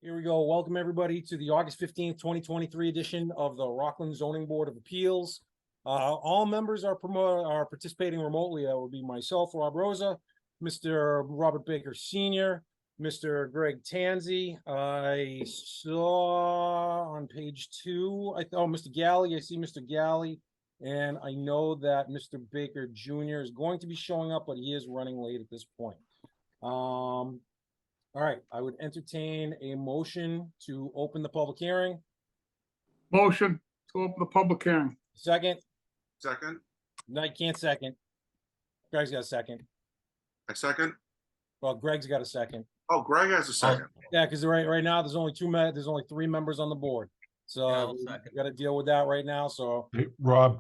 Here we go. Welcome everybody to the August 15th, 2023 edition of the Rockland Zoning Board of Appeals. All members are participating remotely. That would be myself, Rob Rosa, Mr. Robert Baker Sr., Mr. Greg Tanzi. I saw on page 2, Mr. Galley. I see Mr. Galley, and I know that Mr. Baker Jr. is going to be showing up, but he is running late at this point. All right, I would entertain a motion to open the public hearing. Motion to open the public hearing. Second? Second. No, you can't second. Greg's got a second. I second. Well, Greg's got a second. Oh, Greg has a second. Yeah, because right now there's only there's only 3 members on the board. So we got to deal with that right now. So Hey, Rob,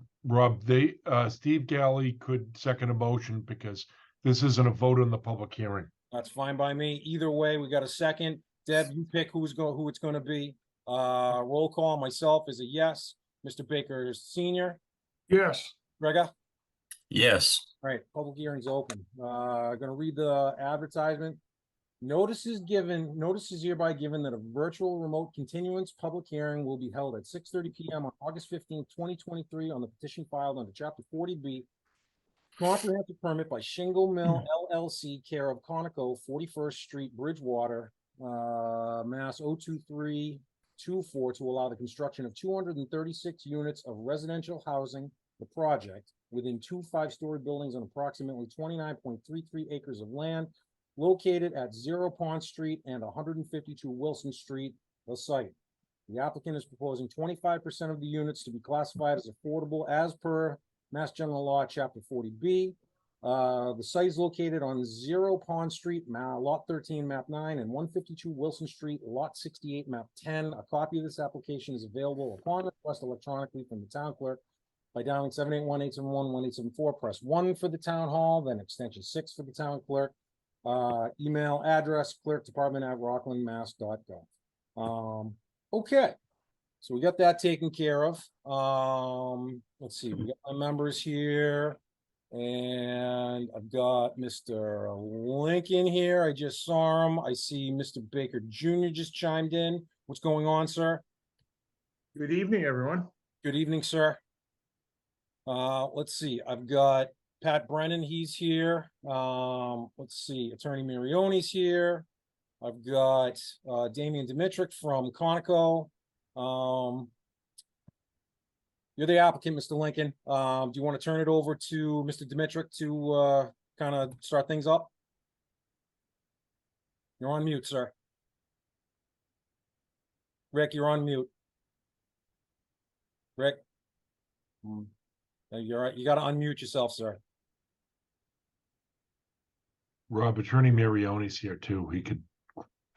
Steve Galley could second a motion because this isn't a vote on the public hearing. that's fine by me. Either way, we got a second. Deb, you pick who it's going to be. Roll call. Myself is a yes. Mr. Baker Sr. Yes. Gregor? Yes. All right, public hearing's open. Gonna read the advertisement. Notice is hereby given that a virtual remote continuance public hearing will be held at 6:30 p.m. on August 15th, 2023 on the petition filed under Chapter 40B. Comprehensive permit by Shingle Mill LLC, care of Conoco, 41st Street, Bridgewater, Mass. 02324, to allow the construction of 236 units of residential housing, the project, within 2 5-story buildings on approximately 29.33 acres of land located at 0 Pond Street and 152 Wilson Street, the site. The applicant is proposing 25% of the units to be classified as affordable as per Mass General Law, Chapter 40B. The site is located on 0 Pond Street, Lot 13, Map 9, and 152 Wilson Street, Lot 68, Map 10. A copy of this application is available upon request electronically from the town clerk by dialing 781-871-1874. Press 1 for the town hall, then extension 6 for the town clerk. Email address clerkdepartment@rocklandmass.gov. Okay, so we got that taken care of. Let's see, we got my members here, and I've got Mr. Lincoln here. I just saw him. I see Mr. Baker Jr. just chimed in. What's going on, sir? Good evening, everyone. Good evening, sir. Let's see, I've got Pat Brennan, he's here. Let's see, Attorney Marione's here. I've got Damian Dimitrick from Conoco. You're the applicant, Mr. Lincoln. Do you want to turn it over to Mr. Dimitrick to kind of start things up? You're on mute, sir. Rick, you're on mute. Rick? You're right. You got to unmute yourself, sir. Rob, Attorney Marione's here too. He could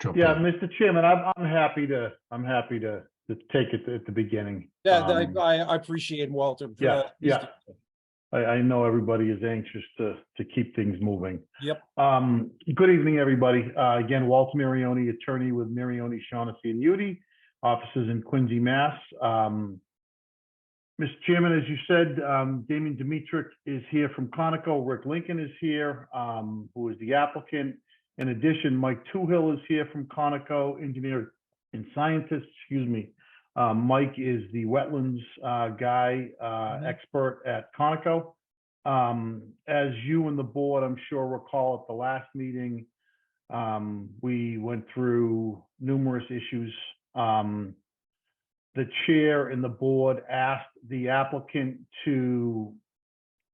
jump Yeah, in. Mr. Chairman, I'm happy to take it at the beginning. Yeah, I appreciate Walter. Yeah. I know everybody is anxious to keep things moving. Yep. Good evening, everybody. Again, Walter Marione, attorney with Marione, Shaughnessy and Udy, offices in Quincy, Mass. Mr. Chairman, as you said, Damian Dimitrick is here from Conoco. Rick Lincoln is here, who is the applicant. In addition, Mike Toohill is here from Conoco, engineer and scientist, excuse me. Mike is the wetlands guy, expert at Conoco. As you and the board, I'm sure, recall at the last meeting, we went through numerous issues. The chair and the board asked the applicant to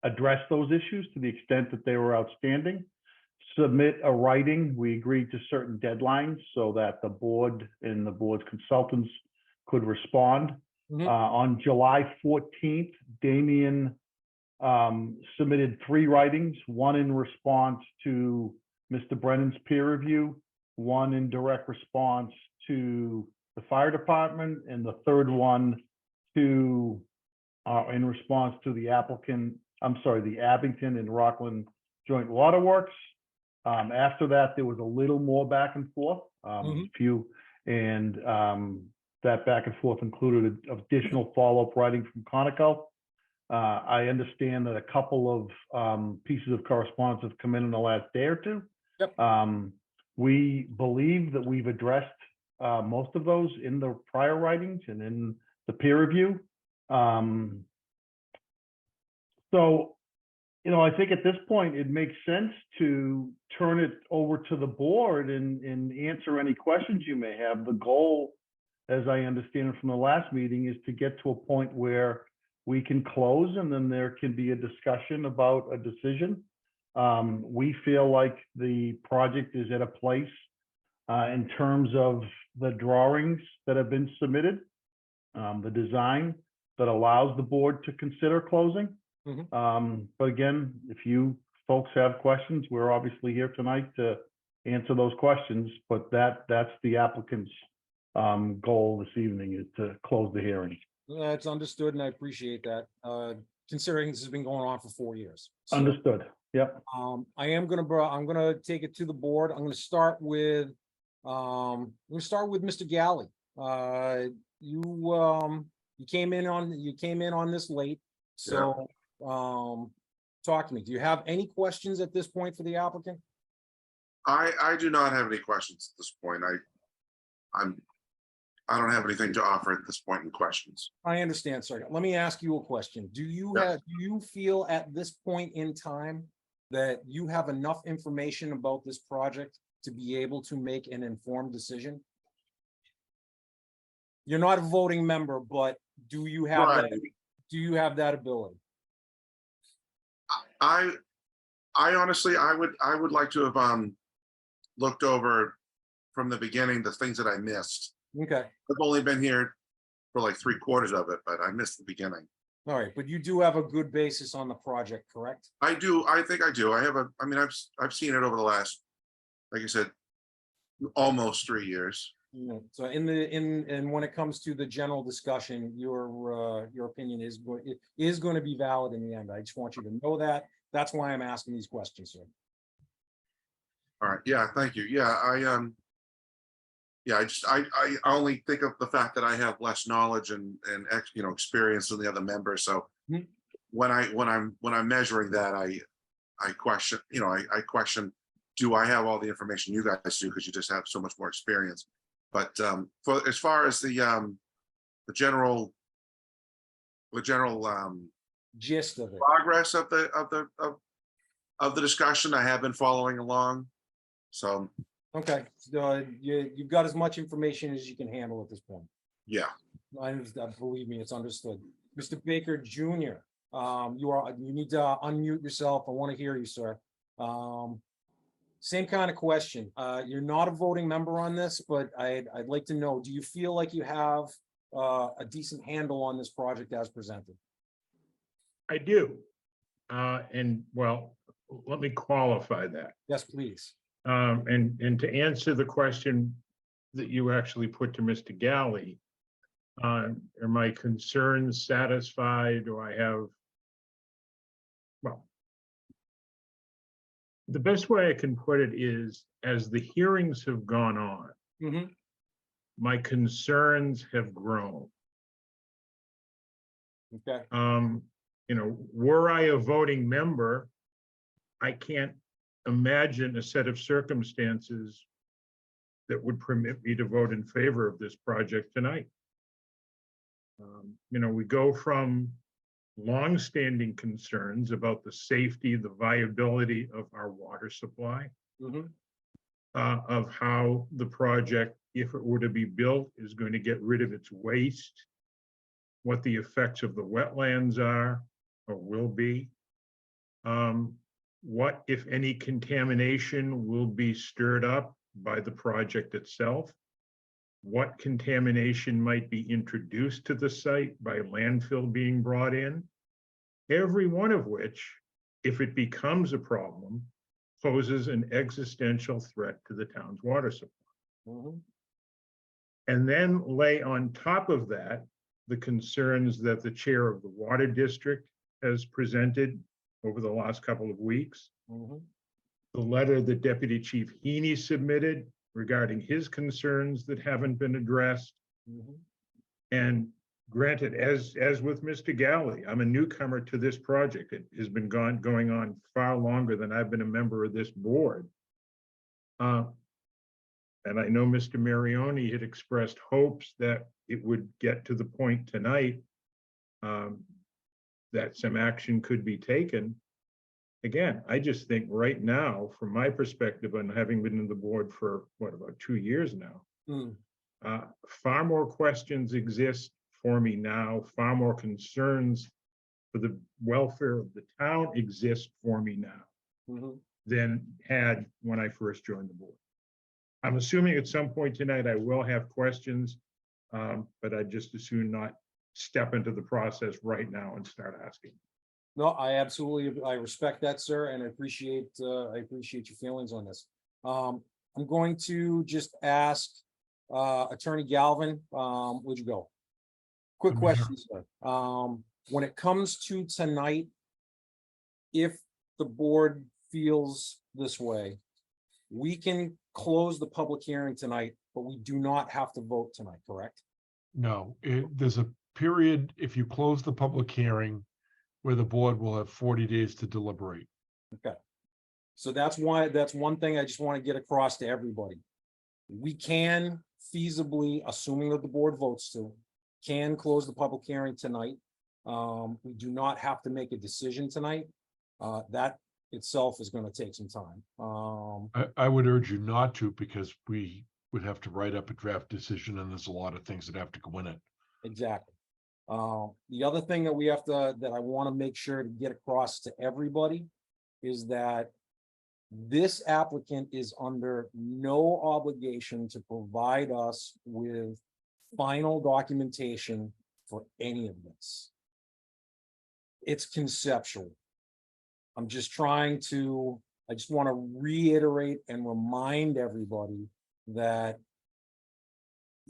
address those issues to the extent that they were outstanding, submit a writing. We agreed to certain deadlines so that the board and the board's consultants could respond. On July 14th, Damian submitted 3 writings, one in response to Mr. Brennan's peer review, one in direct response to the fire department, and the third one in response to the Abington and Rockland Joint Waterworks. After that, there was a little more back and forth, that back and forth included additional follow-up writing from Conoco. I understand that a couple of pieces of correspondence have come in the last day or two. Yep. We believe that we've addressed most of those in the prior writings and in the peer review. So, you know, I think at this point, it makes sense to turn it over to the board and answer any questions you may have. The goal, as I understand it from the last meeting, is to get to a point where we can close and then there can be a discussion about a decision. We feel like the project is at a place in terms of the drawings that have been submitted, the design that allows the board to consider closing. But again, if you folks have questions, we're obviously here tonight to answer those questions, but that's the applicant's goal this evening, is to close the hearing. It's understood, and I appreciate that, considering this has been going on for 4 years. So, Understood. Yep. I'm gonna take it to the board. I'm gonna start with, Mr. Galley. You came in on this late, so, talk to me. Do you have any questions at this point for the applicant? I do not have any questions at this point. I don't have anything to offer at this point in questions. I understand, sir. Let me ask you a question. Do you feel at this point in time that you have enough information about this project to be able to make an informed decision? You're not a voting member, but do you have Right. do you have that ability? I honestly, I would like to have looked over from the beginning the things that I missed. Okay, I've only been here for like 3/4 of it, but I missed the beginning. all right, but you do have a good basis on the project, correct? I do. I think I do. I mean, I've seen it over the last, like I said, almost 3 years. So and when it comes to the general discussion, your opinion is going to be valid in the end. I just want you to know that. That's why I'm asking these questions, sir. All right. Yeah. Thank you. Yeah. I only think of the fact that I have less knowledge and experience than the other members. So Mhm. when I'm measuring that, I question, I question, do I have all the information you guys do? Because you just have so much more experience. But for as far as the general Gist of it. progress of the discussion, I have been following along. So Okay, so you've got as much information as you can handle at this point. yeah. Believe me, it's understood. Mr. Baker Jr., you need to unmute yourself. I want to hear you, sir. Same kind of question. You're not a voting member on this, but I'd like to know, do you feel like you have a decent handle on this project as presented? I do. And well, let me qualify that. Yes, please. And to answer the question that you actually put to Mr. Galley, are my concerns satisfied? Do I have, well, the best way I can put it is, as the hearings have gone on, Mhm. my concerns have grown. Okay, Were I a voting member, I can't imagine a set of circumstances that would permit me to vote in favor of this project tonight. We go from longstanding concerns about the safety, the viability of our water supply, Mhm. of how the project, if it were to be built, is going to get rid of its waste, what the effects of the wetlands are or will be, what, if any, contamination will be stirred up by the project itself, what contamination might be introduced to the site by landfill being brought in, every one of which, if it becomes a problem, poses an existential threat to the town's water supply. Mhm. And then lay on top of that the concerns that the chair of the water district has presented over the last couple of weeks, Mhm. the letter that Deputy Chief Heaney submitted regarding his concerns that haven't been addressed. Mhm. And granted, as with Mr. Galley, I'm a newcomer to this project. It has been going on far longer than I've been a member of this board. And I know Mr. Marioni had expressed hopes that it would get to the point tonight that some action could be taken. Again, I just think right now, from my perspective, and having been in the board for what, about 2 years now, far more questions exist for me now, far more concerns for the welfare of the town exist for me now than had when I first joined the board. I'm assuming at some point tonight I will have questions, but I'd just as soon not step into the process right now and start asking. No, I respect that, sir, and I appreciate your feelings on this. I'm going to just ask Attorney Galvin, would you go? Quick I'm here. question, sir. When it comes to tonight, if the board feels this way, we can close the public hearing tonight, but we do not have to vote tonight, correct? No, there's a period, if you close the public hearing, where the board will have 40 days to deliberate. Okay. So that's one thing I just want to get across to everybody. We can feasibly, assuming that the board votes to, can close the public hearing tonight. We do not have to make a decision tonight. That itself is going to take some time. I would urge you not to, because we would have to write up a draft decision, and there's a lot of things that have to go in it. Exactly. The other thing that I want to make sure to get across to everybody is that this applicant is under no obligation to provide us with final documentation for any of this. It's conceptual. I just want to reiterate and remind everybody that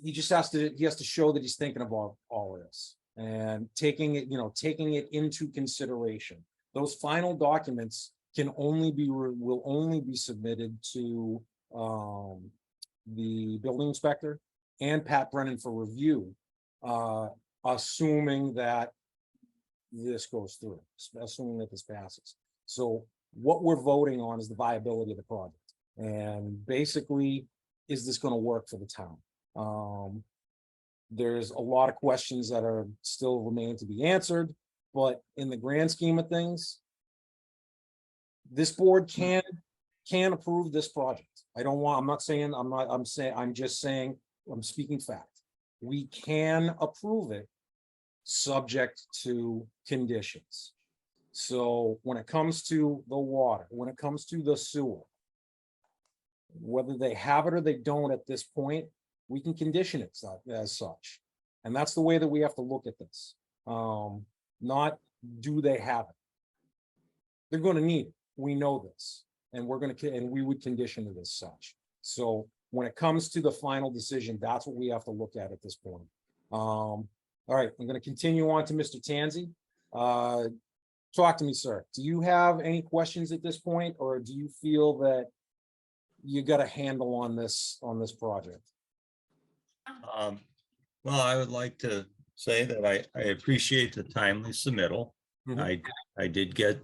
he has to show that he's thinking about all of this and taking it into consideration. Those final documents will only be submitted to the building inspector and Pat Brennan for review, assuming that this goes through, assuming that this passes. So what we're voting on is the viability of the project. And basically, is this going to work for the town? There's a lot of questions that are still remain to be answered, but in the grand scheme of things, this board can approve this project. I'm just saying, I'm speaking fact. We can approve it subject to conditions. So when it comes to the water, when it comes to the sewer, whether they have it or they don't at this point, we can condition it as such. And that's the way that we have to look at this. Not do they have it? They're going to need it. We know this, and we would condition it as such. So when it comes to the final decision, that's what we have to look at this point. All right, I'm going to continue on to Mr. Tanzi. Talk to me, sir. Do you have any questions at this point, or do you feel that you got a handle on this project? Well, I would like to say that I appreciate the timely submittal. I did get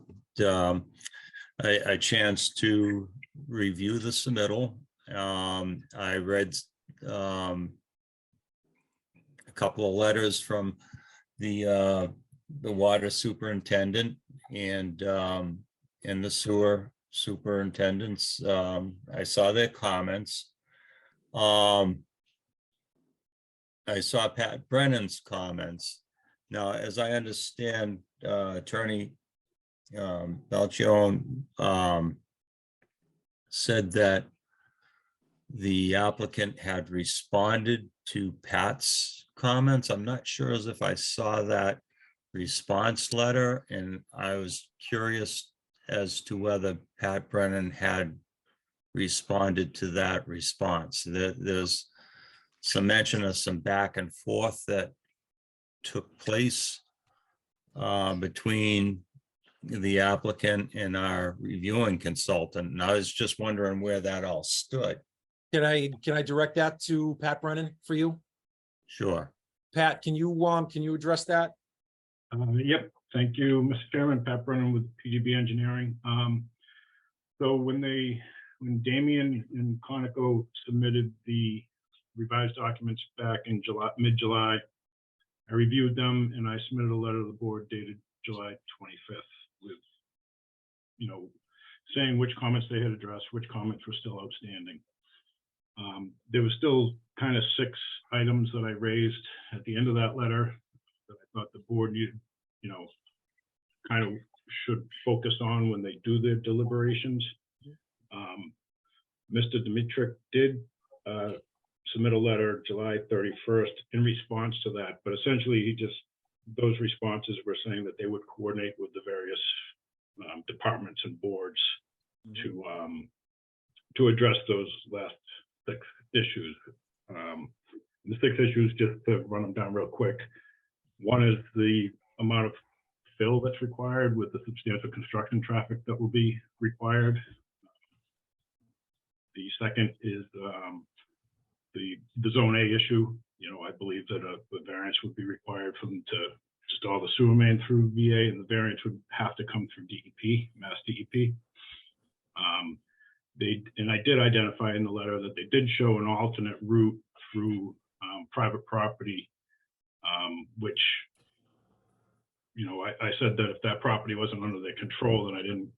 a chance to review the submittal. I read a couple of letters from the water superintendent and the sewer superintendents. I saw their comments. I saw Pat Brennan's comments. Now, as I understand, Attorney Belchione said that the applicant had responded to Pat's comments. I'm not sure as if I saw that response letter, and I was curious as to whether Pat Brennan had responded to that response. There's some mention of some back and forth that took place between the applicant and our reviewing consultant, and I was just wondering where that all stood. Can I direct that to Pat Brennan for you? Sure. Pat, can you address that? Yep. Thank you, Mr. Chairman. Pat Brennan with PGB Engineering. So when they when Damien and Conoco submitted the revised documents back in July, mid-July, I reviewed them and I submitted a letter to the board dated July 25th with, saying which comments they had addressed, which comments were still outstanding. There was still kind of 6 items that I raised at the end of that letter that I thought the board needed, kind of should focus on when they do their deliberations. Mr. Dimitri did submit a letter July 31st in response to that, but essentially those responses were saying that they would coordinate with the various departments and boards to address those last 6 issues. The 6 issues, just to run them down real quick. One is the amount of fill that's required with the substantial construction traffic that will be required. The second is the zone A issue. I believe that a variance would be required for them to install the sewer main through VA, and the variance would have to come through DEP, Mass DEP. And I did identify in the letter that they did show an alternate route through private property, which, I said that if that property wasn't under their control, then I didn't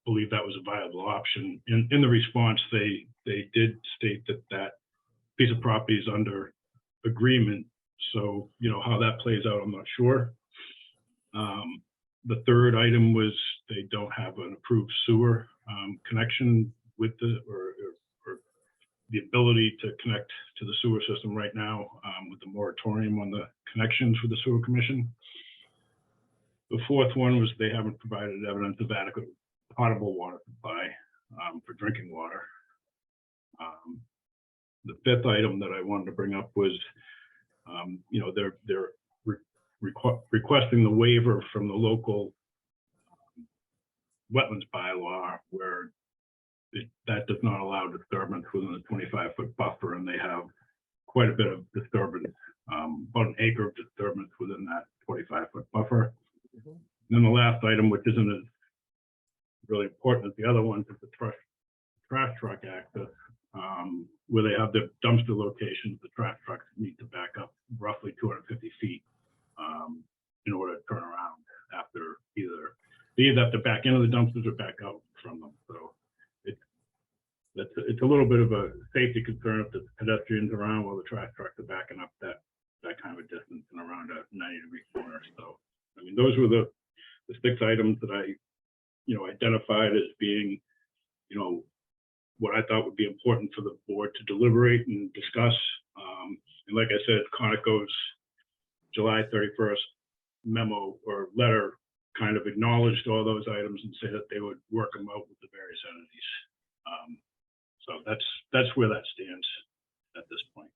believe that was a viable option. In the response, they did state that piece of property is under agreement. So, how that plays out, I'm not sure. The third item was they don't have an approved sewer connection with or the ability to connect to the sewer system right now with the moratorium on the connections with the sewer commission. The fourth one was they haven't provided evidence of adequate potable water supply for drinking water. The fifth item that I wanted to bring up was, they're requesting the waiver from the local wetlands bylaw, where that does not allow disturbance within the 25-foot buffer, and they have quite a bit of disturbance, about an acre of disturbance within that 25-foot buffer. And then the last item, which isn't as really important as the other ones, is the trash truck access, where they have the dumpster locations. The trash trucks need to back up roughly 250 feet in order to turn around after they either have to back into the dumpsters or back out from them. So it's a little bit of a safety concern if there's pedestrians around while the trash trucks are backing up that kind of a distance and around a 90-degree corner. So, I mean, those were the 6 items that I, identified as being, what I thought would be important for the board to deliberate and discuss. And like I said, Conoco's July 31st memo or letter kind of acknowledged all those items and said that they would work them out with the various entities. So that's where that stands at this point.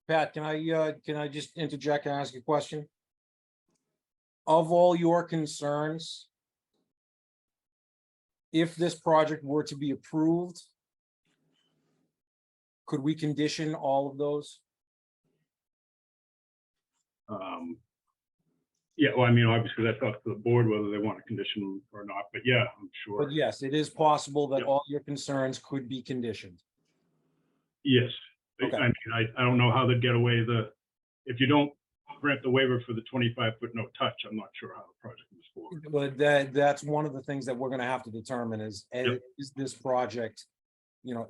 Pat, can I just interject and ask a question? Of all your concerns, if this project were to be approved, could we condition all of those? Yeah, well, I mean, obviously that's up to the board whether they want a condition or not, but yeah, I'm sure. But yes, it is possible that Yep. all your concerns could be conditioned. Yes. Okay. I mean, I don't know how they'd get away if you don't grant the waiver for the 25-foot no touch, I'm not sure how the project moves forward. But that's one of the things that we're gonna have to determine is, Yep. is this project,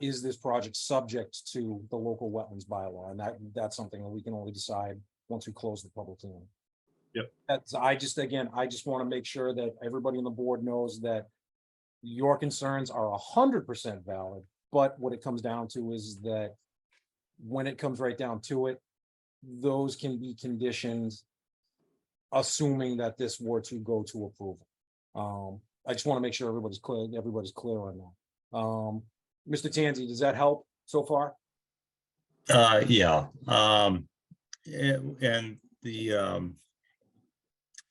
is this project subject to the local wetlands bylaw? And that's something that we can only decide once we close the public hearing. Yep. I just want to make sure that everybody on the board knows that your concerns are 100% valid, but what it comes down to is that when it comes right down to it, those can be conditions, assuming that this were to go to approval. I just want to make sure everybody's clear on that. Mr. Tanzi, does that help so far? Yeah. And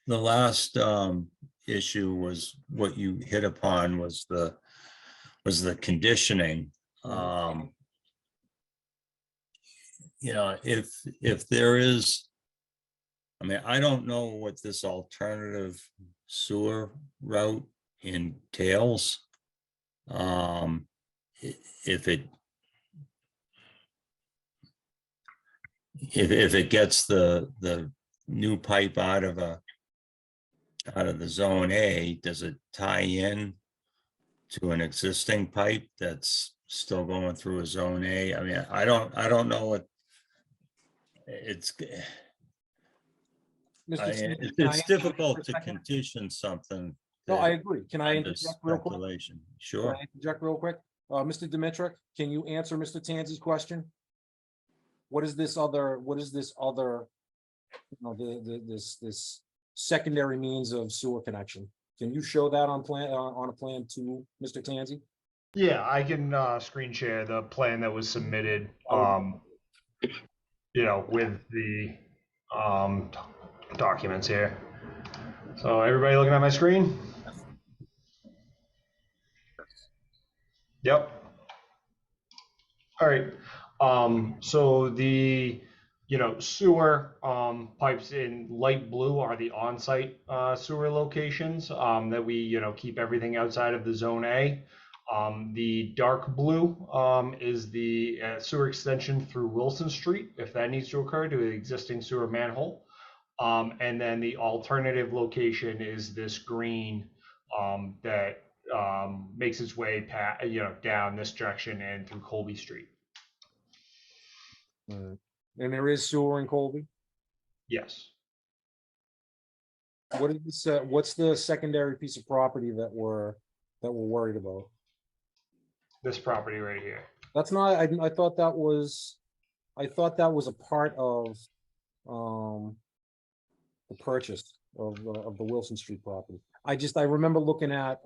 the last issue was what you hit upon was the conditioning. If there is, I mean, I don't know what this alternative sewer route entails. if it gets the new pipe out of the zone A, does it tie in to an existing pipe that's still going through a zone A? I mean, I don't know what it's. Mr. Tanzi, can I It's interject for difficult a to second? condition something. No, I that agree. Can I under interject real quick? speculation. Can Sure. I interject real quick? Mr. Dimitrich, can you answer Mr. Tanzi's question? What is this other, this secondary means of sewer connection? Can you show that on a plan to Mr. Tanzi? Yeah, I can screen share the plan that was submitted, with the documents here. So everybody looking at my screen? Yep. All right. So the sewer pipes in light blue are the on-site sewer locations that we keep everything outside of the zone A. The dark blue is the sewer extension through Wilson Street, if that needs to occur, to the existing sewer manhole. And then the alternative location is this green that makes its way down this direction and through Colby Street. And there is sewer in Colby? Yes. What is this, what's the secondary piece of property that we're worried about? This property right here. That's not, I thought that was a part of the purchase of the Wilson Street property. I remember looking up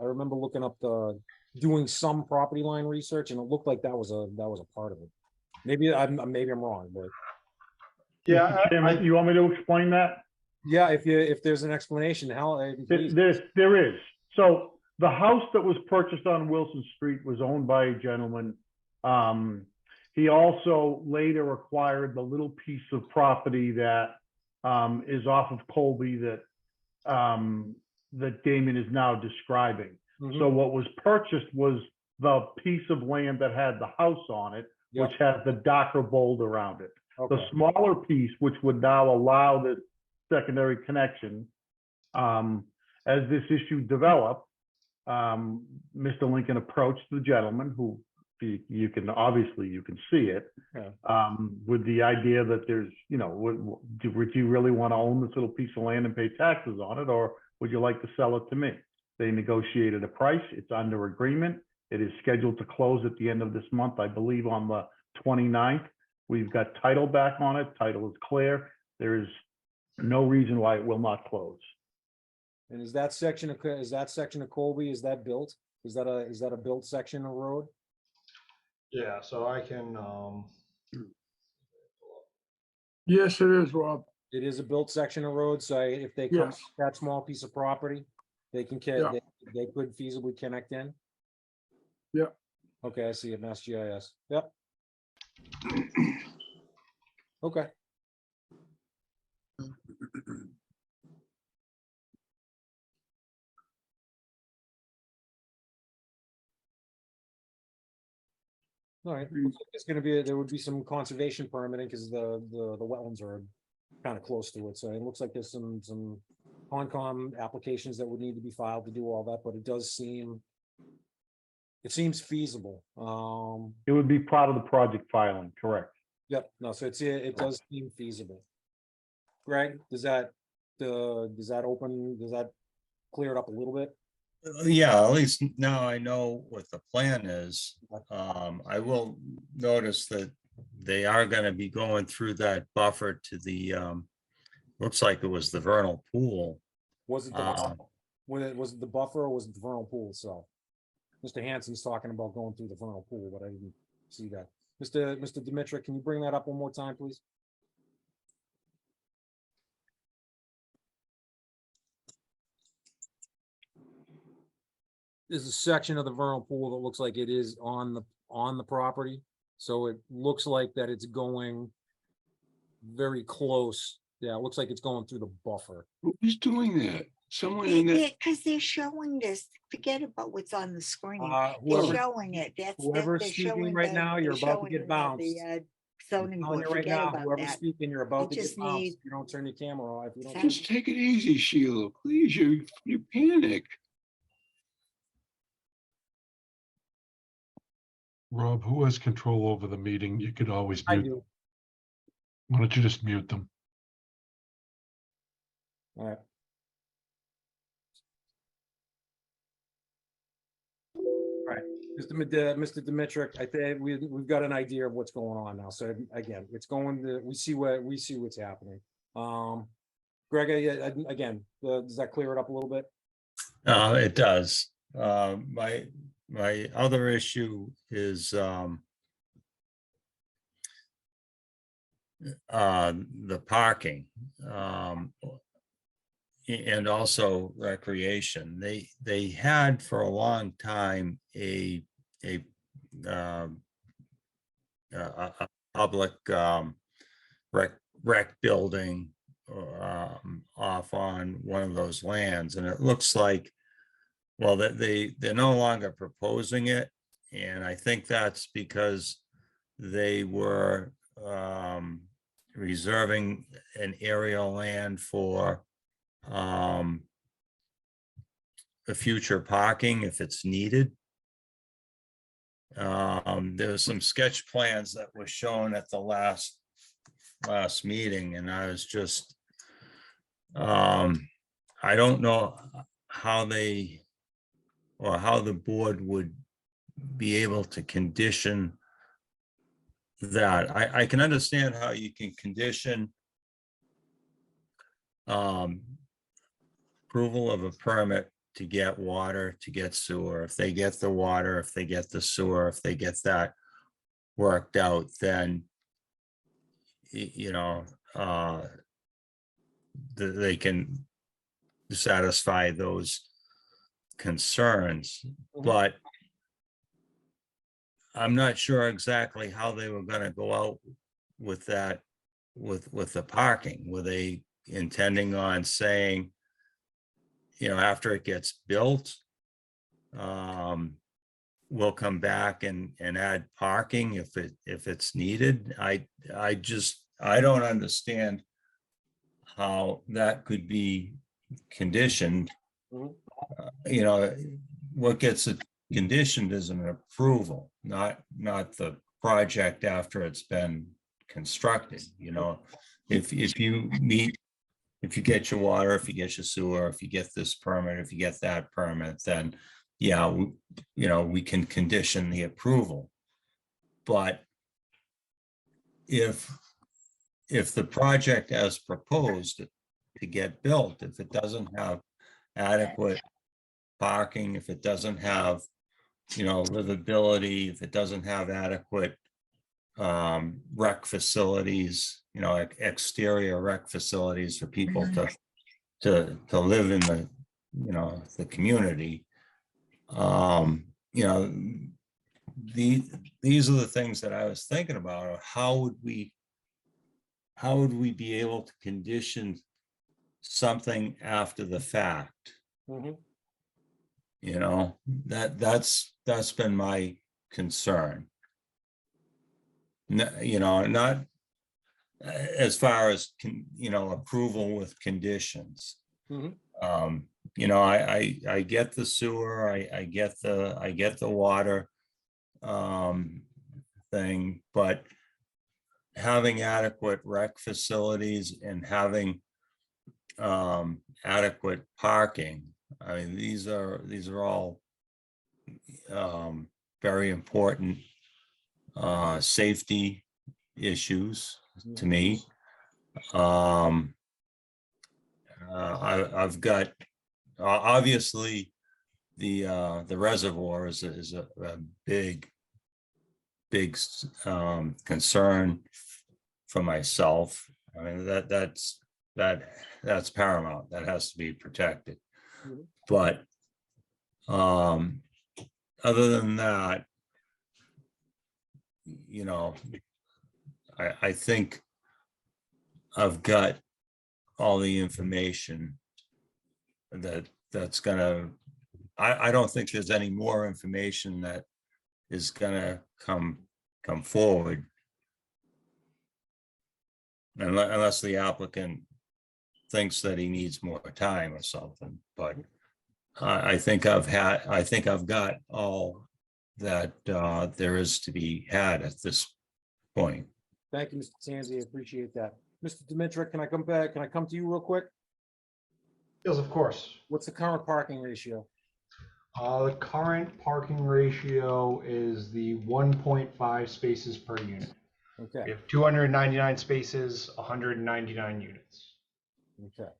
doing some property line research, and it looked like that was a part of it. Maybe I'm wrong, but Yeah, Mr. Chairman, you want me to explain that? yeah, if there's an explanation, please. There is. So the house that was purchased on Wilson Street was owned by a gentleman. He also later acquired the little piece of property that is off of Colby that Damon is now describing. Mhm. So what was purchased was the piece of land that had the house on it, Yep. which has the darker bold around it. Okay. The smaller piece, which would now allow this secondary connection, as this issue developed, Mr. Lincoln approached the gentleman who you can see it, Yeah. with the idea that there's, would you really want to own this little piece of land and pay taxes on it, or would you like to sell it to me? They negotiated a price. It's under agreement. It is scheduled to close at the end of this month, I believe on the 29th. We've got title back on it. Title is clear. There is no reason why it will not close. And is that section of Colby, is that built? Is that a built section of road? Yeah, so I can Yes, it is, Rob. It is a built section of road, so if they come Yes. that small piece of property, they can Yeah. they could feasibly connect in? Yeah. Okay, I see it, Mass GIS. Yep. Okay. All right, looks like it's gonna be, there would be some conservation permitting because the wetlands are kind of close to it, so it looks like there's some Concom applications that would need to be filed to do all that, but it seems feasible. It would be part of the project filing, correct? Yep, no, so it does seem feasible. Greg, does that clear it up a little bit? Yeah, at least now I know what the plan is. I will notice that they are gonna be going through that buffer to the, looks like it was the vernal pool. Was it was it the buffer or was it the vernal pool itself? Mr. Hanson's talking about going through the vernal pool, but I didn't see that. Mr. Dimitrich, can you bring that up one more time, please? There's a section of the vernal pool that looks like it is on the property. So it looks like that it's going very close. Yeah, it looks like it's going through the buffer. Who's doing that? Someone in that, Because they're showing this, forget about what's on the screen. They're Whoever, showing it, that's, whoever's they're speaking showing right the- now, they're you're about to showing get the, bounced. Zoning I'm telling board, you right forget now, about whoever's that. speaking, you're about to just get bounced. need- If you don't turn your camera off. If you don't. just take it easy, Sheila, please, you panic. Rob, who has control over the meeting? You could always I mute. do. Why don't you just mute them? All right. All right, Mr. Dimitrick, I think we've got an idea of what's going on now. So again, it's going to, we see what's happening. Greg, again, does that clear it up a little bit? It does. My other issue is the parking. And also recreation. They had for a long time a public rec building off on one of those lands, and it looks like, well, that they're no longer proposing it, and I think that's because they were reserving an area of land for the future parking if it's needed. There's some sketch plans that were shown at the last meeting, and I was just, I don't know how they, or how the board would be able to condition that. I can understand how you can condition approval of a permit to get water, to get sewer. If they get the water, if they get the sewer, if they get that worked out, then they can satisfy those concerns. But I'm not sure exactly how they were going to go out with that, with the parking. Were they intending on saying, after it gets built, we'll come back and add parking if it's needed? I don't understand how that could be conditioned. What gets it conditioned is an approval, not the project after it's been constructed. If you meet, if you get your water, if you get your sewer, if you get this permit, if you get that permit, then yeah, we can condition the approval. But if the project as proposed to get built, if it doesn't have adequate parking, if it doesn't have, livability, if it doesn't have adequate rec facilities, exterior rec facilities for people to live in the community, these are the things that I was thinking about. How would we be able to condition something after the fact? That's been my concern. Not as far as approval with conditions. I get the sewer, I get the water thing, but having adequate rec facilities and having adequate parking, I mean, these are all very important safety issues to me. I've got, obviously, the reservoir is a big concern for myself. I mean, that's paramount. That has to be protected. But other than that, I think I've got all the information that's gonna, I don't think there's any more information that is gonna come forward. Unless the applicant thinks that he needs more time or something, but I think I've got all that there is to be had at this point. Thank you, Mr. Tanzi. I appreciate that. Mr. Dimitrick, can I come back? Can I come to you real quick? Yes, of course. What's the current parking ratio? The current parking ratio is the 1.5 spaces per unit. We Okay, have 299 spaces, 199 units. okay.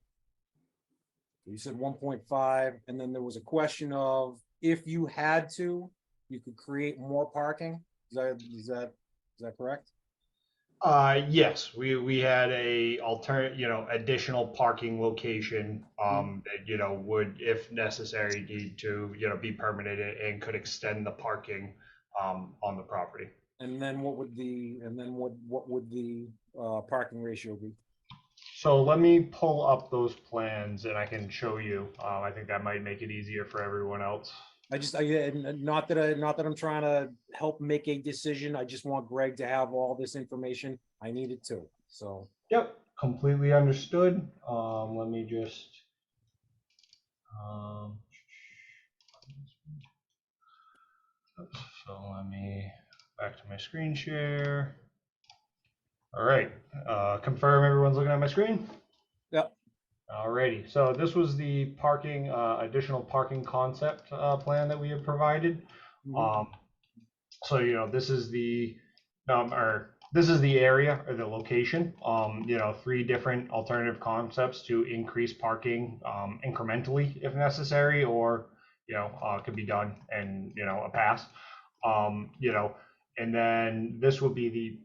You said 1.5, and then there was a question of if you had to, you could create more parking. Is that correct? Yes, we had a additional parking location that, would, if necessary, need to, be permitted and could extend the parking on the property. And then what would the parking ratio be? So let me pull up those plans and I can show you. I think that might make it easier for everyone else. Not that I'm trying to help make a decision. I just want Greg to have all this information. I need it too. So. Yep, completely understood. Let me just. So let me back to my screen share. All right, confirm everyone's looking at my screen. Yep. Alrighty, so this was the parking, additional parking concept plan that we have provided. So this is the this is the area or the location. 3 different alternative concepts to increase parking incrementally if necessary, or could be done in a pass. And then this would be the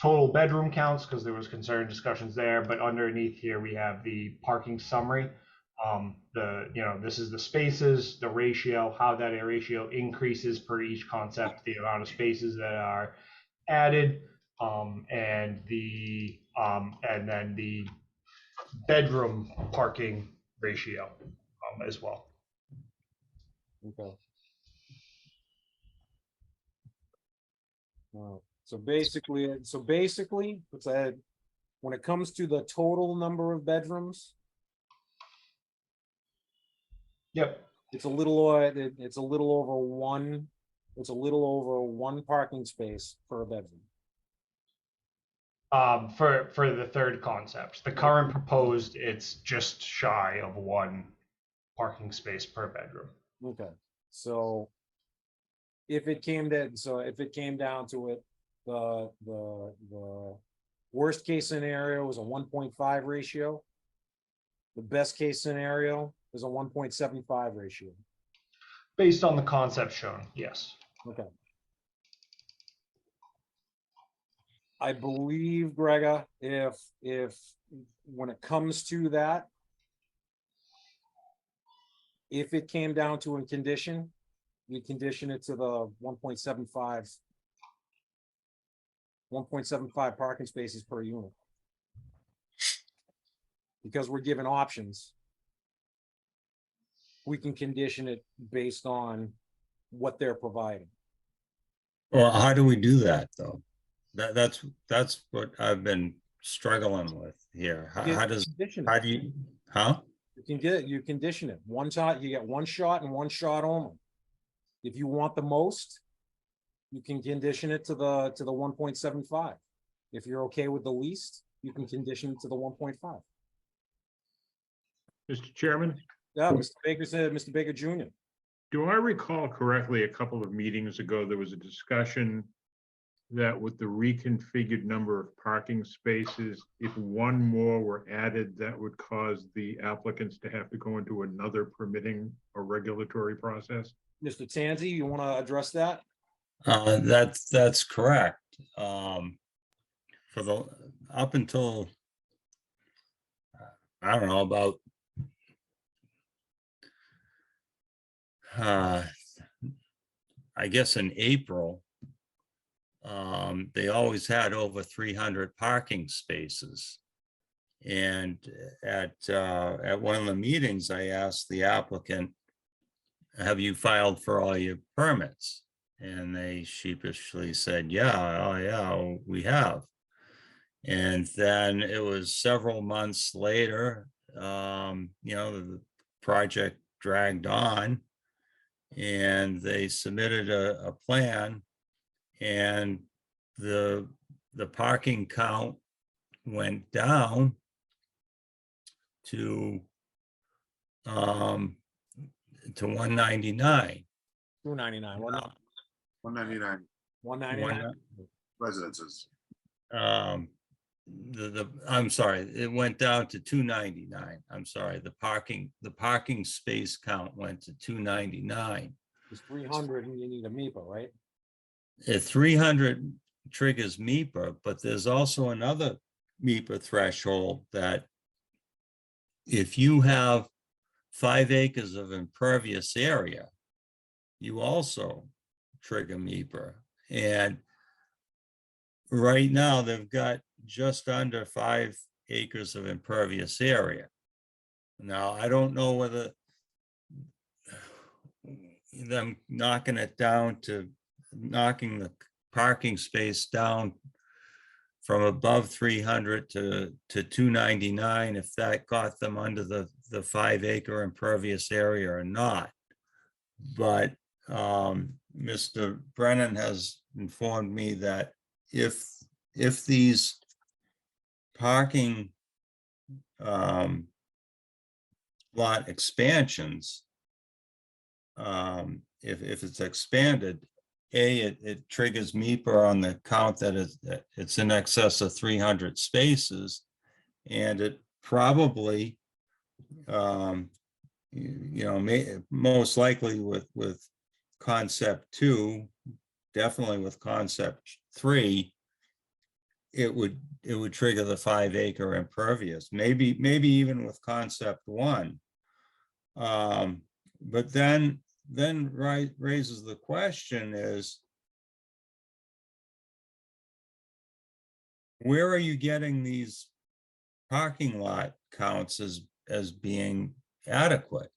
total bedroom counts, because there was concern discussions there, but underneath here we have the parking summary. This is the spaces, the ratio, how that ratio increases per each concept, the amount of spaces that are added, and then the bedroom parking ratio as well. Okay. So basically, it's when it comes to the total number of bedrooms, Yep. it's a little over one parking space per bedroom. For the third concept, the current proposed, it's just shy of 1 parking space per bedroom. Okay, so if it came down to it, the worst case scenario is a 1.5 ratio. The best case scenario is a 1.75 ratio. Based on the concept shown, yes. Okay. I believe, Grega, if when it comes to that, if it came down to a condition, we condition it to the 1.75 parking spaces per unit. Because we're given options, we can condition it based on what they're providing. Well, how do we do that though? That's what I've been struggling with here. How do you, huh? You condition it. One shot, you get one shot and one shot only. If you want the most, you can condition it to the 1.75. If you're okay with the least, you can condition it to the 1.5. Mr. Chairman, Yeah, Mr. Baker said, Mr. Baker Jr. do I recall correctly, a couple of meetings ago, there was a discussion that with the reconfigured number of parking spaces, if one more were added, that would cause the applicants to have to go into another permitting or regulatory process? Mr. Tanzi, you want to address that? That's correct. For the up until I don't know about I guess in April, they always had over 300 parking spaces. And at one of the meetings, I asked the applicant, have you filed for all your permits? And they sheepishly said, yeah, oh yeah, we have. And then it was several months later, the project dragged on, and they submitted a plan, and the parking count went down to 199. 299, 199 199. residences. I'm sorry, it went down to 299. I'm sorry, the parking space count went to 299. It's 300 and you need a MEPA, right? At 300 triggers MEPA, but there's also another MEPA threshold that if you have 5 acres of impervious area, you also trigger MEPA. And right now they've got just under 5 acres of impervious area. Now, I don't know whether them knocking the parking space down from above 300 to 299, if that got them under the 5 acre impervious area or not. But Mr. Brennan has informed me that if these parking lot expansions, if it's expanded, it triggers MEPA on the count that it's in excess of 300 spaces, and it probably, most likely with concept 2, definitely with concept 3, it would trigger the 5 acre impervious, maybe even with concept 1. But then raises the question is, where are you getting these parking lot counts as being adequate?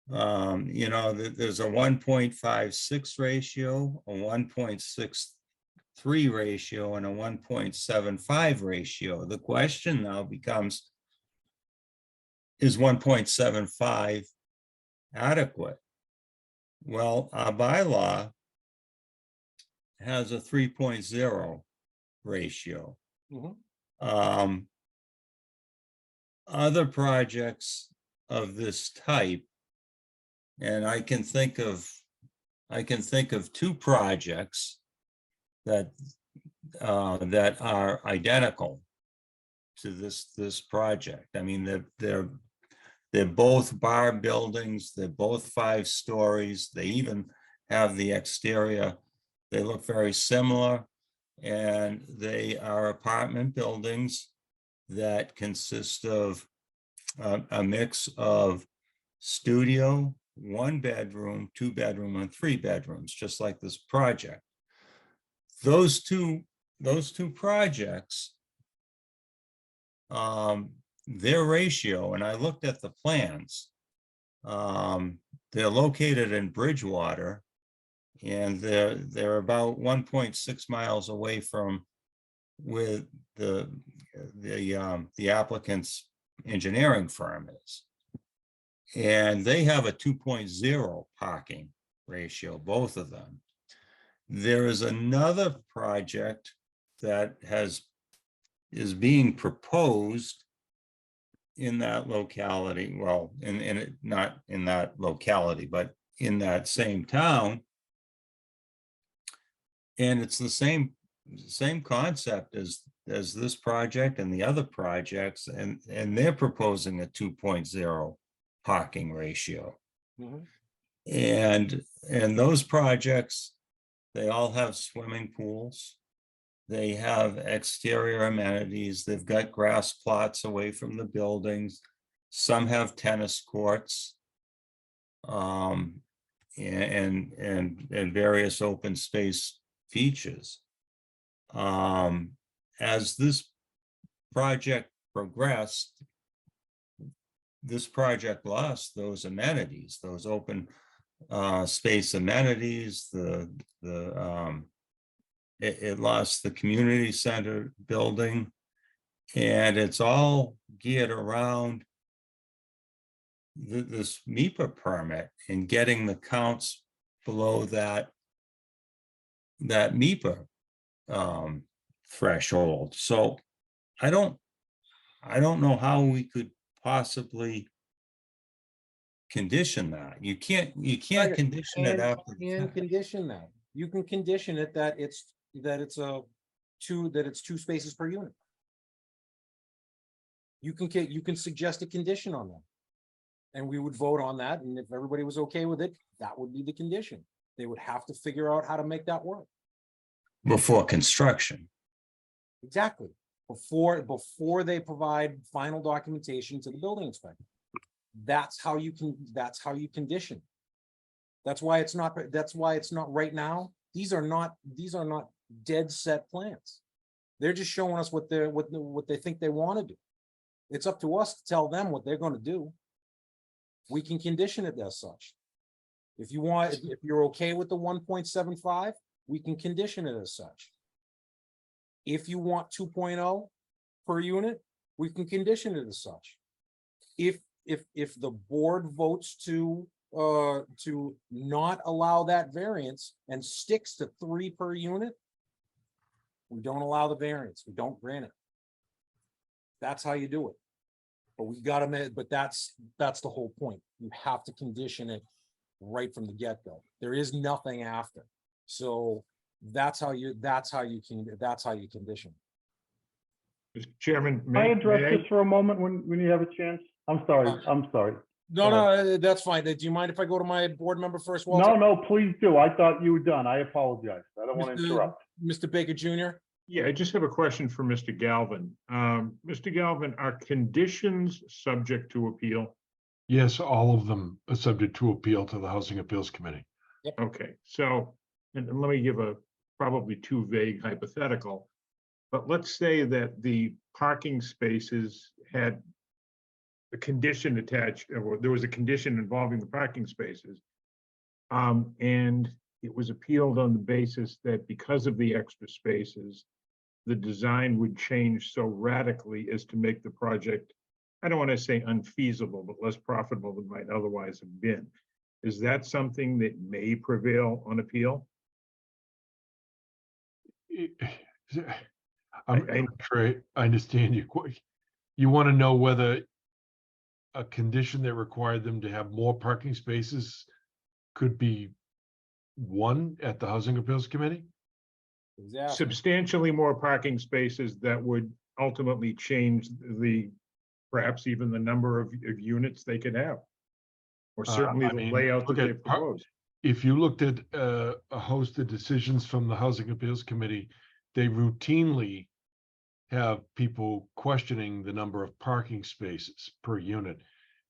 There's a 1.56 ratio, a 1.63 ratio, and a 1.75 ratio. The question now becomes, is 1.75 adequate? Well, our bylaw has a 3.0 ratio. Other projects of this type, and I can think of 2 projects that are identical to this project. I mean, they're both bar buildings. They're both 5 stories. They even have the exterior. They look very similar, and they are apartment buildings that consist of a mix of studio, 1 bedroom, 2 bedroom, and 3 bedrooms, just like this project. Those two projects, their ratio, and I looked at the plans, they're located in Bridgewater, and they're about 1.6 miles away from where the applicant's engineering firm is. And they have a 2.0 parking ratio, both of them. There is another project that is being proposed in that locality, well, not in that locality, but in that same town. And it's the same concept as this project and the other projects, and they're proposing a 2.0 parking ratio. And those projects, they all have swimming pools. They have exterior amenities. They've got grass plots away from the buildings. Some have tennis courts, and various open space features. As this project progressed, this project lost those amenities, those open space amenities, it lost the community center building. And it's all geared around this MEPA permit and getting the counts below that MEPA threshold. So I don't know how we could possibly condition that. You can't condition it after. You can condition that. You can condition it that it's two spaces per unit. You can suggest a condition on that. And we would vote on that, and if everybody was okay with it, that would be the condition. They would have to figure out how to make that work. Before construction. Exactly. Before they provide final documentation to the building inspector. That's how you condition. That's why it's not right now. These are not dead set plans. They're just showing us what they think they want to do. It's up to us to tell them what they're going to do. We can condition it as such. If you're okay with the 1.75, we can condition it as such. If you want 2.0 per unit, we can condition it as such. If the board votes to not allow that variance and sticks to 3 per unit, we don't allow the variance. We don't grant it. That's how you do it. But that's the whole point. You have to condition it right from the get-go. There is nothing after. So that's how you condition. Mr. Chairman, Can I address may this for a moment when you have a chance? I'm sorry. No, that's fine. Do you mind if I go to my board member first, Walter? No, please do. I thought you were done. I apologize. I don't want to interrupt. Mr. Baker Jr.? Yeah, I just have a question for Mr. Galvin. Mr. Galvin, are conditions subject to appeal? Yes, all of them are subject to appeal to the Housing Appeals Committee. Okay, so, and let me give a probably too vague hypothetical, but let's say that the parking spaces had a condition attached, or there was a condition involving the parking spaces. And it was appealed on the basis that because of the extra spaces, the design would change so radically as to make the project, I don't want to say unfeasible, but less profitable than might otherwise have been. Is that something that may prevail on appeal? I'm sure I understand you. You want to know whether a condition that required them to have more parking spaces could be won at the Housing Appeals Committee? Exactly. Substantially more parking spaces that would ultimately change perhaps even the number of units they could have. Or certainly the layout that they proposed. If you looked at a host of decisions from the Housing Appeals Committee, they routinely have people questioning the number of parking spaces per unit.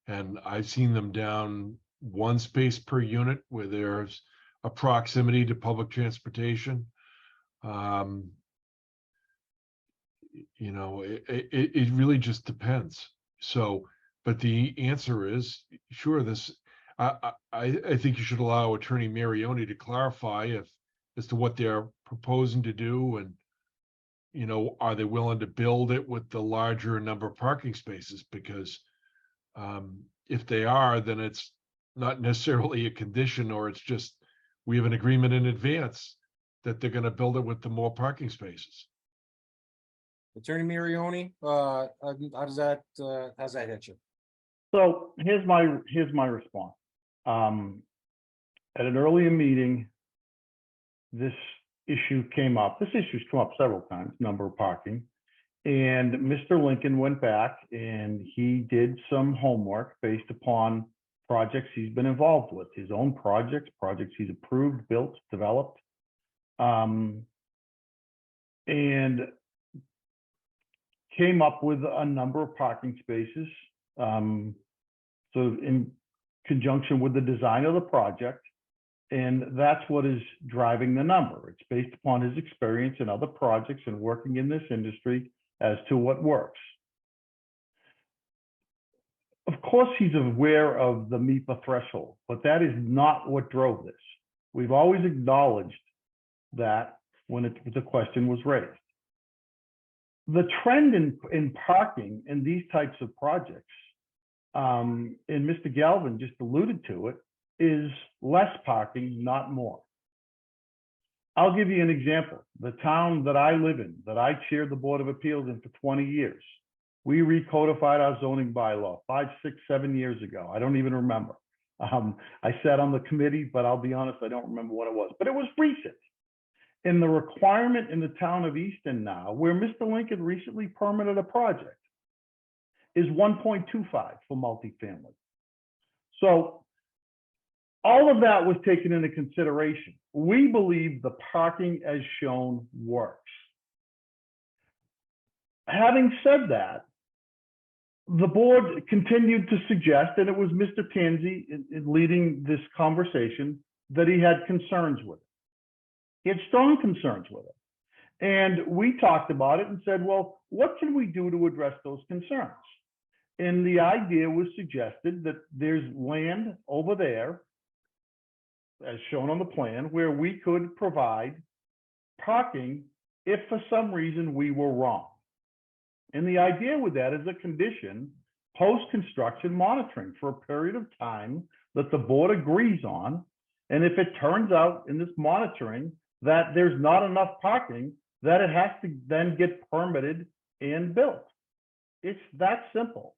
And I've seen them down 1 space per unit where there's a proximity to public transportation. It really just depends. So, but the answer is, sure, I think you should allow Attorney Marioni to clarify as to what they're proposing to do, and are they willing to build it with the larger number of parking spaces? Because if they are, then it's not necessarily a condition, or it's just we have an agreement in advance that they're going to build it with the more parking spaces. Attorney Marioni, how does that hit you? So here's my response. At an earlier meeting, this issue came up. This issue's come up several times, number of parking. And Mr. Lincoln went back and he did some homework based upon projects he's been involved with, his own projects he's approved, built, developed. And came up with a number of parking spaces. So in conjunction with the design of the project, and that's what is driving the number. It's based upon his experience in other projects and working in this industry as to what works. of course, he's aware of the MIPA threshold, but that is not what drove this. We've always acknowledged that when the question was raised. The trend in parking in these types of projects, and Mr. Galvin just alluded to it, is less parking, not more. I'll give you an example. The town that I live in, that I chaired the Board of Appeals in for 20 years, we recodified our zoning bylaw 5, 6, 7 years ago. I don't even remember. I sat on the committee, but I'll be honest, I don't remember what it was, but it was recent. And the requirement in the town of Easton now, where Mr. Lincoln recently permitted a project, is 1.25 for multifamily. So all of that was taken into consideration. We believe the parking as shown works. Having said that, the board continued to suggest, and it was Mr. Tansey in leading this conversation, that he had concerns with it. He had strong concerns with it. And we talked about it and said, well, what can we do to address those concerns? And the idea was suggested that there's land over there, as shown on the plan, where we could provide parking if for some reason we were wrong. And the idea with that is a condition, post-construction monitoring for a period of time that the board agrees on. And if it turns out in this monitoring that there's not enough parking, that it has to then get permitted and built. It's that simple.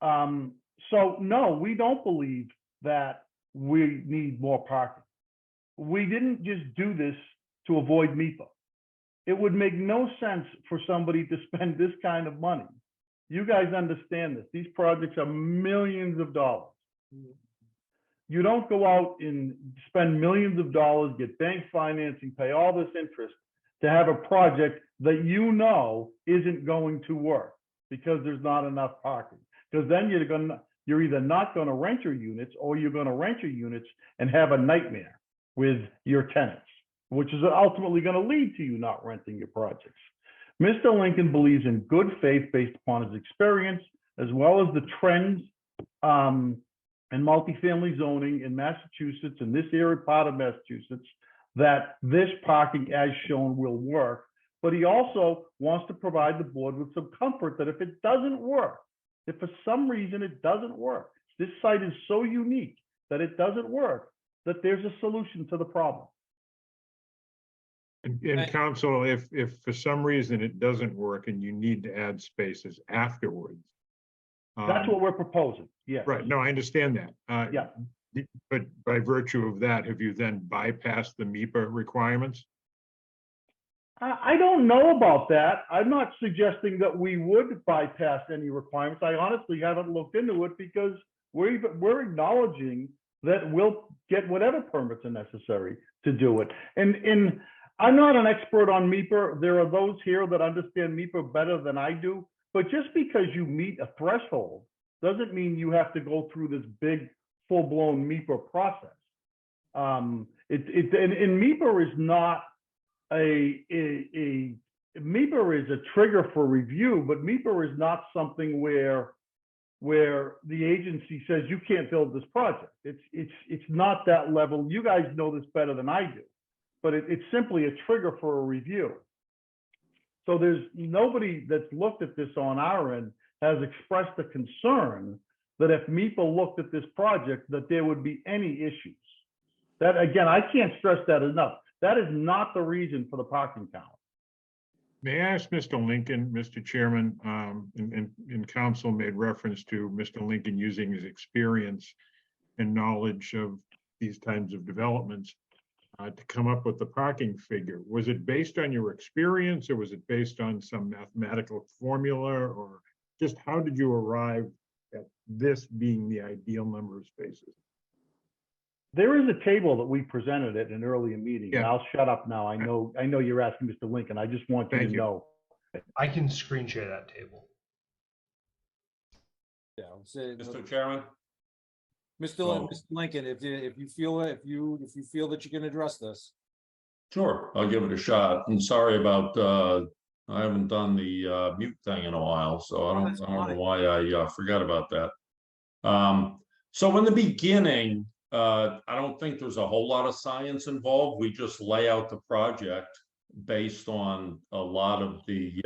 So no, we don't believe that we need more parking. We didn't just do this to avoid MIPA. It would make no sense for somebody to spend this kind of money. You guys understand this. These projects are millions of dollars. You don't go out and spend millions of dollars, get bank financing, pay all this interest to have a project that you know isn't going to work because there's not enough parking. Because then you're either not going to rent your units, or you're going to rent your units and have a nightmare with your tenants, which is ultimately going to lead to you not renting your projects. Mr. Lincoln believes in good faith based upon his experience, as well as the trends in multifamily zoning in Massachusetts, in this area part of Massachusetts, that this parking as shown will work. But he also wants to provide the board with some comfort that if it doesn't work, if for some reason it doesn't work, this site is so unique that it doesn't work, that there's a solution to the problem. And council, if for some reason it doesn't work and you need to add spaces afterwards. That's what we're proposing, yes. Right, no, I understand that. Yeah. But by virtue of that, have you then bypassed the MIPA requirements? I don't know about that. I'm not suggesting that we would bypass any requirements. I honestly haven't looked into it because we're acknowledging that we'll get whatever permits are necessary to do it. And I'm not an expert on MIPA. There are those here that understand MIPA better than I do. But just because you meet a threshold doesn't mean you have to go through this big, full-blown MIPA process. And MIPA is not MIPA is a trigger for review, but MIPA is not something where the agency says you can't build this project. It's not that level. You guys know this better than I do, but it's simply a trigger for a review. So there's nobody that's looked at this on our end has expressed a concern that if MIPA looked at this project, that there would be any issues. That, again, I can't stress that enough. That is not the reason for the parking count. May I ask Mr. Lincoln, Mr. Chairman, and council made reference to Mr. Lincoln using his experience and knowledge of these kinds of developments to come up with the parking figure. Was it based on your experience, or was it based on some mathematical formula, or just how did you arrive at this being the ideal number of spaces? There is a table that we presented at an earlier meeting, and Yeah. I'll shut up now. I know you're asking Mr. Lincoln. I just want you to know. I can screen share that table. Yeah, say, Mr. Chairman, Mr. Lincoln, if you feel that you can address this. sure, I'll give it a shot. I'm sorry about I haven't done the mute thing in a while, so I don't know why I forgot about that. So in the beginning, I don't think there's a whole lot of science involved. We just lay out the project based on a lot of the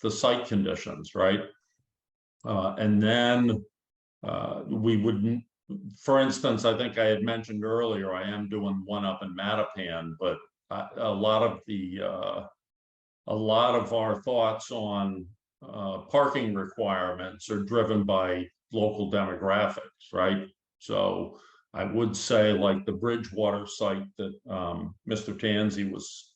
site conditions, right? And then we wouldn't, for instance, I think I had mentioned earlier, I am doing one up in Mattapan, but a lot of our thoughts on parking requirements are driven by local demographics, right? So I would say like the Bridgewater site that Mr. Tanzi was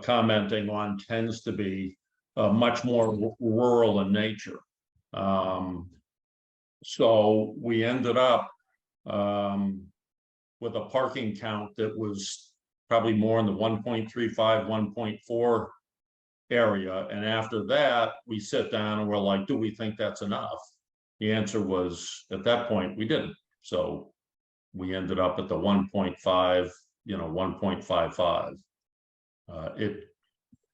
commenting on tends to be much more rural in nature. So we ended up with a parking count that was probably more in the 1.35, 1.4 area. And after that, we sit down and we're like, do we think that's enough? The answer was, at that point, we didn't. So we ended up at the 1.5, 1.55. It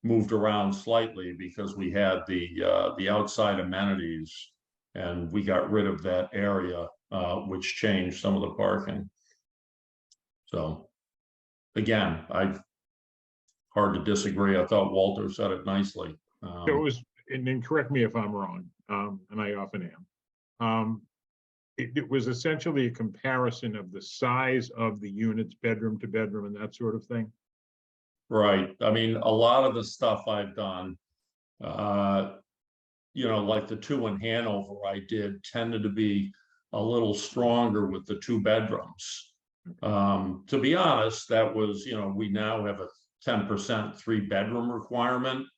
moved around slightly because we had the outside amenities, and we got rid of that area, which changed some of the parking. So again, hard to disagree. I thought Walter said it nicely. It was, and then correct me if I'm wrong, and I often am. It was essentially a comparison of the size of the units, bedroom to bedroom, and that sort of thing. Right. I mean, a lot of the stuff I've done, like the two in Hanover I did tended to be a little stronger with the 2 bedrooms. To be honest, that was, we now have a 10% 3-bedroom requirement,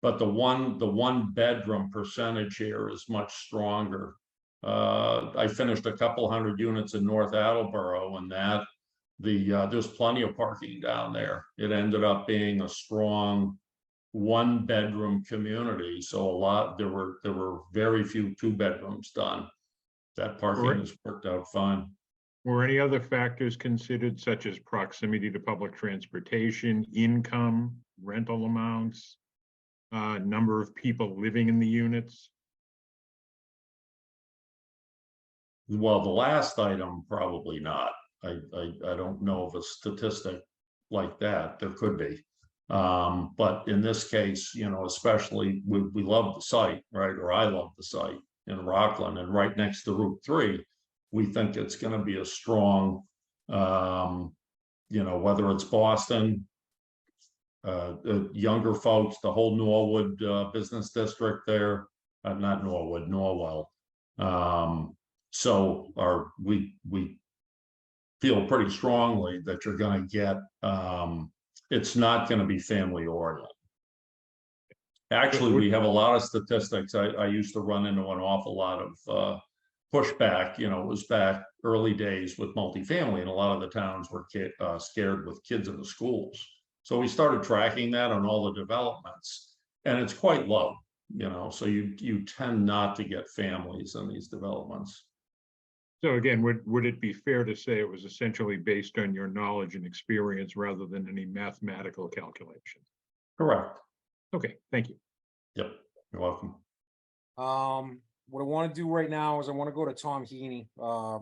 but the one bedroom percentage here is much stronger. I finished a couple hundred units in North Attleboro, and that there's plenty of parking down there. It ended up being a strong 1-bedroom community. So there were very few 2 bedrooms done. That parking has worked out fine. Were any other factors considered, such as proximity to public transportation, income, rental amounts, number of people living in the units? Well, the last item, probably not. I don't know of a statistic like that. There could be. But in this case, especially we love the site, right? Or I love the site in Rockland, and right next to Route 3, we think it's going to be a strong, whether it's Boston, younger folks, the whole Norwood business district there, not Norwood, Norwell. So we feel pretty strongly that you're going to get, it's not going to be family oriented. Actually, we have a lot of statistics. I used to run into an awful lot of pushback. It was back early days with multifamily, and a lot of the towns were scared with kids in the schools. So we started tracking that on all the developments, and it's quite low. So you tend not to get families in these developments. So again, would it be fair to say it was essentially based on your knowledge and experience rather than any mathematical calculation? Correct. Okay, thank you. Yep, you're welcome. What I want to do right now is I want to go to Tom Heaney.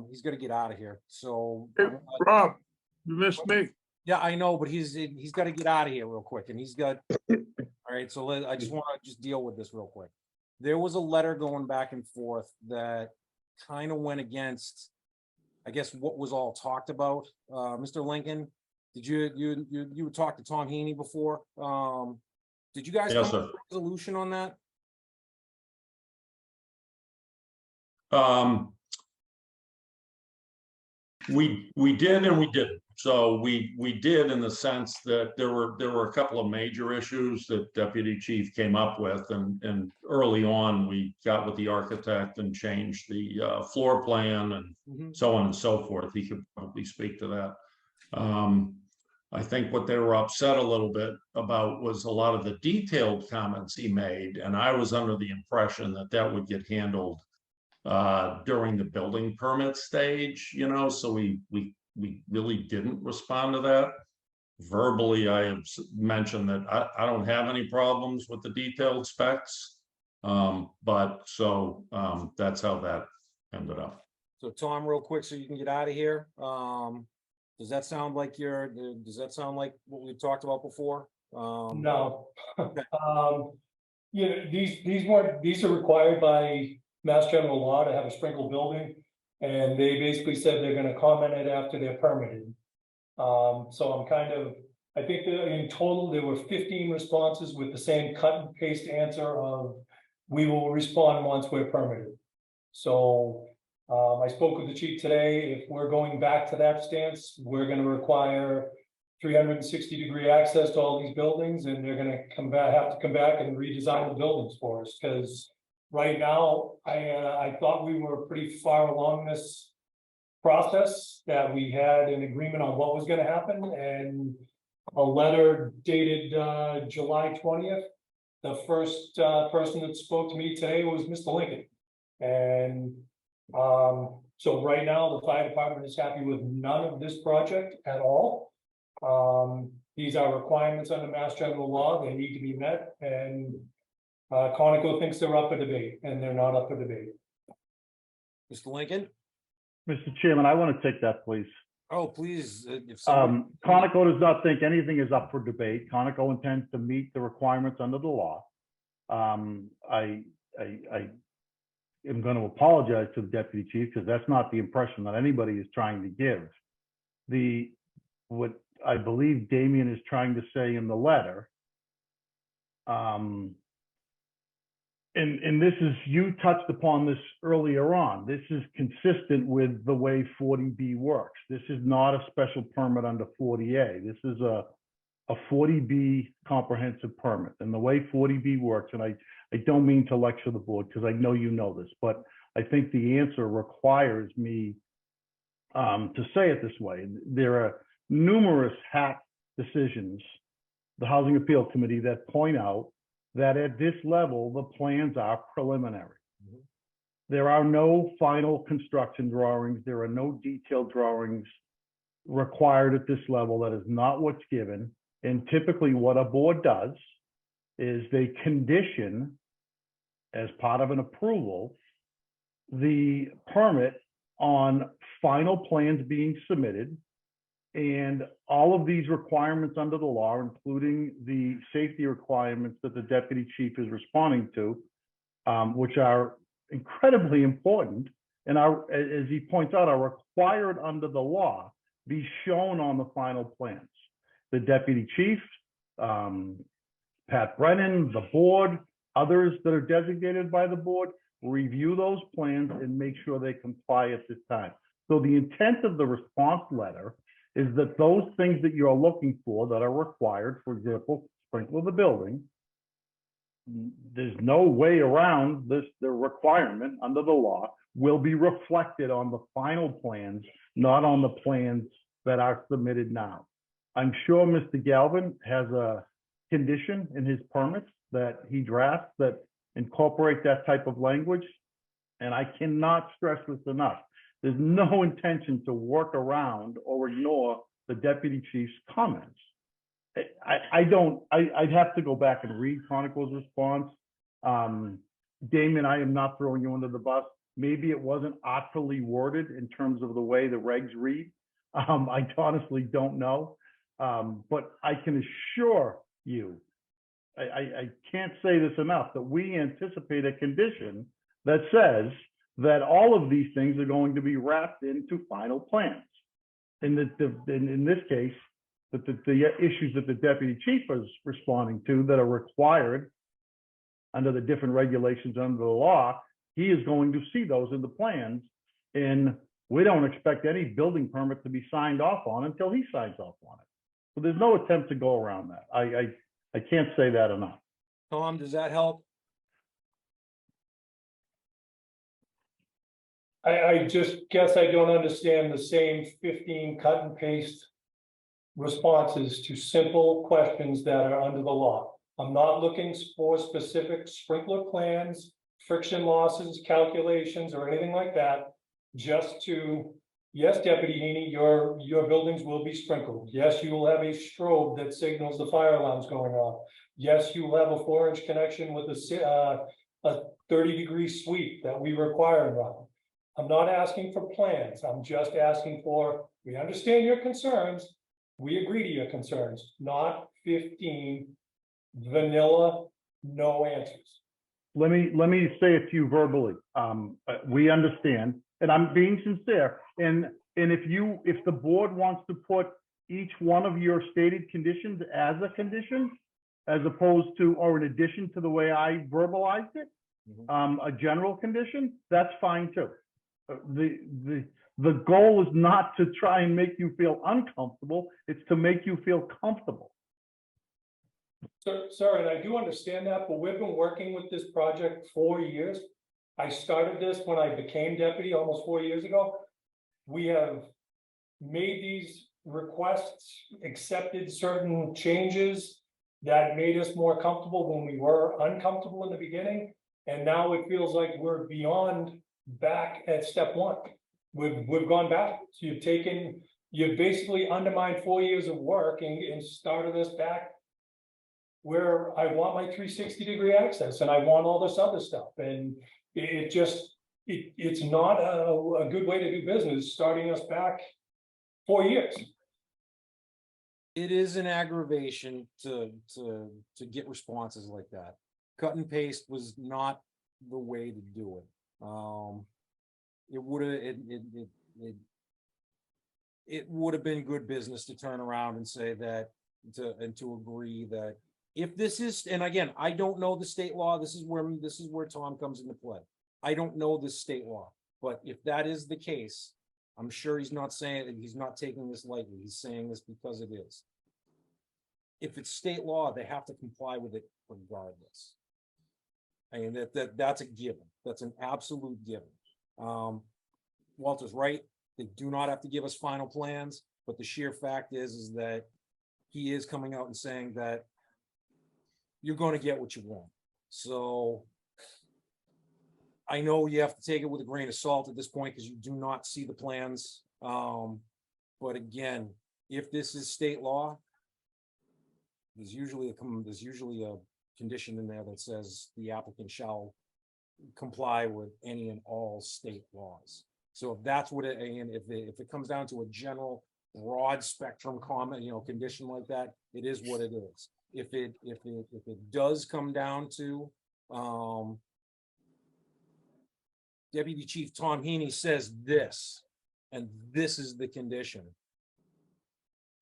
He's got to get out of here. So Hey, Rob, you missed me. yeah, I know, but he's got to get out of here real quick, and he's got. All right, so I just want to just deal with this real quick. There was a letter going back and forth that kind of went against, I guess, what was all talked about. Mr. Lincoln, did you talk to Tom Heaney before? Did you guys come up with a resolution on that? We did and we didn't. So we did in the sense that there were a couple of major issues that Deputy Chief came up with, and early on we got with the architect and changed the floor plan and so on and so forth. He could probably speak to that. I think what they were upset a little bit about was a lot of the detailed comments he made, and I was under the impression that that would get handled during the building permit stage, so we really didn't respond to that. verbally, I have mentioned that I don't have any problems with the detailed specs. But so that's how that ended up. So Tom, real quick, so you can get out of here. Does that sound like does that sound like what we've talked about before? No. You know, these are required by Mass General Law to have a sprinkle building. And they basically said they're gonna comment it after they're permitted. So I'm I think that in total, there were 15 responses with the same cut and paste answer of, we will respond once we're permitted. So I spoke with the chief today. If we're going back to that stance, we're gonna require 360-degree access to all these buildings, and they're gonna have to come back and redesign the buildings for us, because right now, I thought we were pretty far along this process, that we had an agreement on what was gonna happen, and a letter dated July 20th. The first person that spoke to me today was Mr. Lincoln. And so right now, the fire department is happy with none of this project at all. These are requirements under Mass General Law. They need to be met, and Conoco thinks they're up for debate, and they're not up for debate. Mr. Lincoln? Mr. Chairman, I want to take that, please. Oh, please, if somebody. Conoco does not think anything is up for debate. Conoco intends to meet the requirements under the law. I am going to apologize to the deputy chief, because that's not the impression that anybody is trying to give. What I believe Damien is trying to say in the letter, and this is, you touched upon this earlier on, this is consistent with the way 40B works. This is not a special permit under 40A. This is a 40B comprehensive permit. And the way 40B works, and I don't mean to lecture the board, because I know you know this, but I think the answer requires me to say it this way. There are numerous HAC decisions, the Housing Appeal Committee, that point out that at this level, the plans are preliminary. There are no final construction drawings. There are no detailed drawings required at this level. That is not what's given. And typically what a board does is they condition, as part of an approval, the permit on final plans being submitted, and all of these requirements under the law, including the safety requirements that the deputy chief is responding to, which are incredibly important, and are, as he points out, are required under the law, be shown on the final plans. The deputy chief, Pat Brennan, the board, others that are designated by the board, review those plans and make sure they comply at this time. So the intent of the response letter is that those things that you're looking for that are required, for example, sprinkle the building, there's no way around this, the requirement under the law will be reflected on the final plans, not on the plans that are submitted now. I'm sure Mr. Galvin has a condition in his permits that he drafts that incorporate that type of language. And I cannot stress this enough. There's no intention to work around or ignore the deputy chief's comments. I'd have to go back and read Conoco's response. Damon, I am not throwing you under the bus. Maybe it wasn't artfully worded in terms of the way the regs read. I honestly don't know. But I can assure you, I can't say this enough, that we anticipate a condition that says that all of these things are going to be wrapped into final plans. In this case, that the issues that the deputy chief is responding to that are required under the different regulations under the law, he is going to see those in the plans. And we don't expect any building permit to be signed off on until he signs off on it. So there's no attempt to go around that. I can't say that enough. Tom, does that help? I just guess I don't understand the same 15 cut and paste responses to simple questions that are under the law. I'm not looking for specific sprinkler plans, friction losses, calculations, or anything like that, just to, yes, Deputy Heaney, your buildings will be sprinkled. Yes, you will have a strobe that signals the fire alarm's going off. Yes, you will have a 4-inch connection with a 30-degree sweep that we require around. I'm not asking for plans. I'm just asking for, we understand your concerns. We agree to your concerns, not 15 vanilla, no answers. Let me say it to you verbally. We understand, and I'm being sincere. And if the board wants to put each one of your stated conditions as a condition, as opposed to, or in addition to the way I verbalized it, a general condition, that's fine too. The goal is not to try and make you feel uncomfortable. It's to make you feel comfortable. Sir, and I do understand that, but we've been working with this project 4 years. I started this when I became deputy almost 4 years ago. We have made these requests, accepted certain changes that made us more comfortable when we were uncomfortable in the beginning. And now it feels like we're beyond back at step one. We've gone back. So you've basically undermined 4 years of work and started us back where I want my 360-degree access and I want all this other stuff. And it's not a good way to do business, starting us back 4 years. It is an aggravation to get responses like that. Cut and paste was not the way to do it. It would have been good business to turn around and say that, to agree that if this is, and again, I don't know the state law. This is where Tom comes into play. I don't know the state law, but if that is the case, I'm sure he's not saying that, he's not taking this lightly. He's saying this because it is. If it's state law, they have to comply with it regardless. I mean, that's a given. That's an absolute given. Walter's right. They do not have to give us final plans, but the sheer fact is that he is coming out and saying that you're going to get what you want. So I know you have to take it with a grain of salt at this point because you do not see the plans. But again, if this is state law, there's usually a condition in there that says the applicant shall comply with any and all state laws. So if that's what it, and if it comes down to a general broad spectrum comment, condition like that, it is what it is. If it does come down to Deputy Chief Tom Heaney says this, and this is the condition.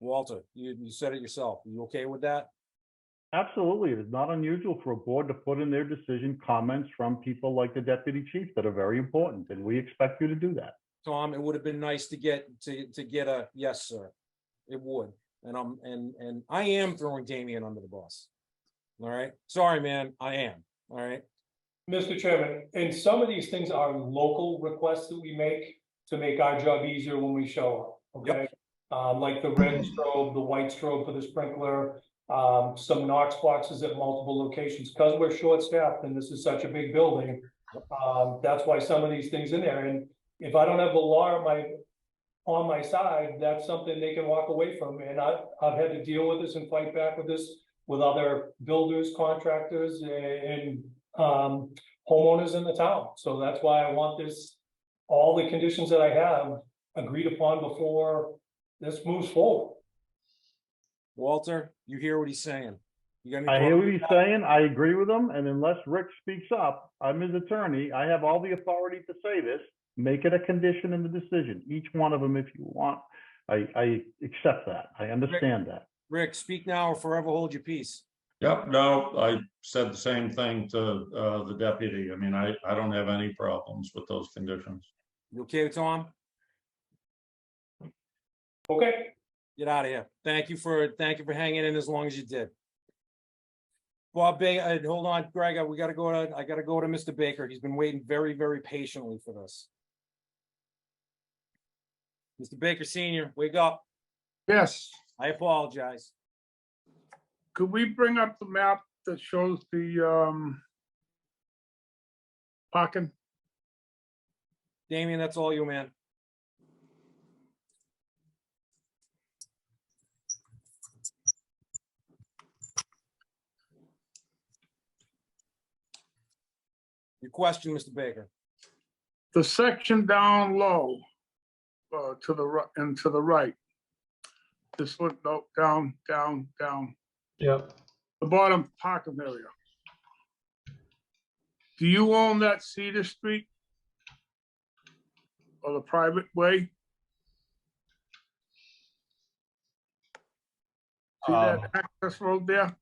Walter, you said it yourself. Are you okay with that? Absolutely. It is not unusual for a board to put in their decision comments from people like the deputy chief that are very important, and we expect you to do that. Tom, it would have been nice to get a yes, sir. It would. And I am throwing Damien under the bus. All right. Sorry, man. I am. All right. Mr. Chairman, and some of these things are local requests that we make to make our job easier when we show up. Okay. Yep. Like the red strobe, the white strobe for the sprinkler, some Knox boxes at multiple locations, because we're short-staffed and this is such a big building. That's why some of these things in there. And if I don't have the law on my side, that's something they can walk away from. And I've had to deal with this and fight back with this with other builders, contractors, and homeowners in the town. So that's why I want all the conditions that I have agreed upon before this moves forward. Walter, you hear what he's saying. I hear what he's saying. I agree with him. And unless Rick speaks up, I'm his attorney. I have all the authority to say this. Make it a condition in the decision. Each one of them, if you want. I accept that. I understand that. Rick, speak now or forever hold your peace. Yep, no, I said the same thing to the deputy. I mean, I don't have any problems with those conditions. You okay with Tom? Okay. Get out of here. Thank you for hanging in as long as you did. Bob Baker, hold on, Greg. I gotta go to Mr. Baker. He's been waiting very, very patiently for this. Mr. Baker Senior, wake up. Yes. I apologize. Could we bring up the map that shows the parking? Damien, that's all you, man. question, Mr. Baker. The section down low, to the right and to the right. This look down, down, Yep. the bottom parking area. Do you own that Cedar Street? Or the private way? See that access road there?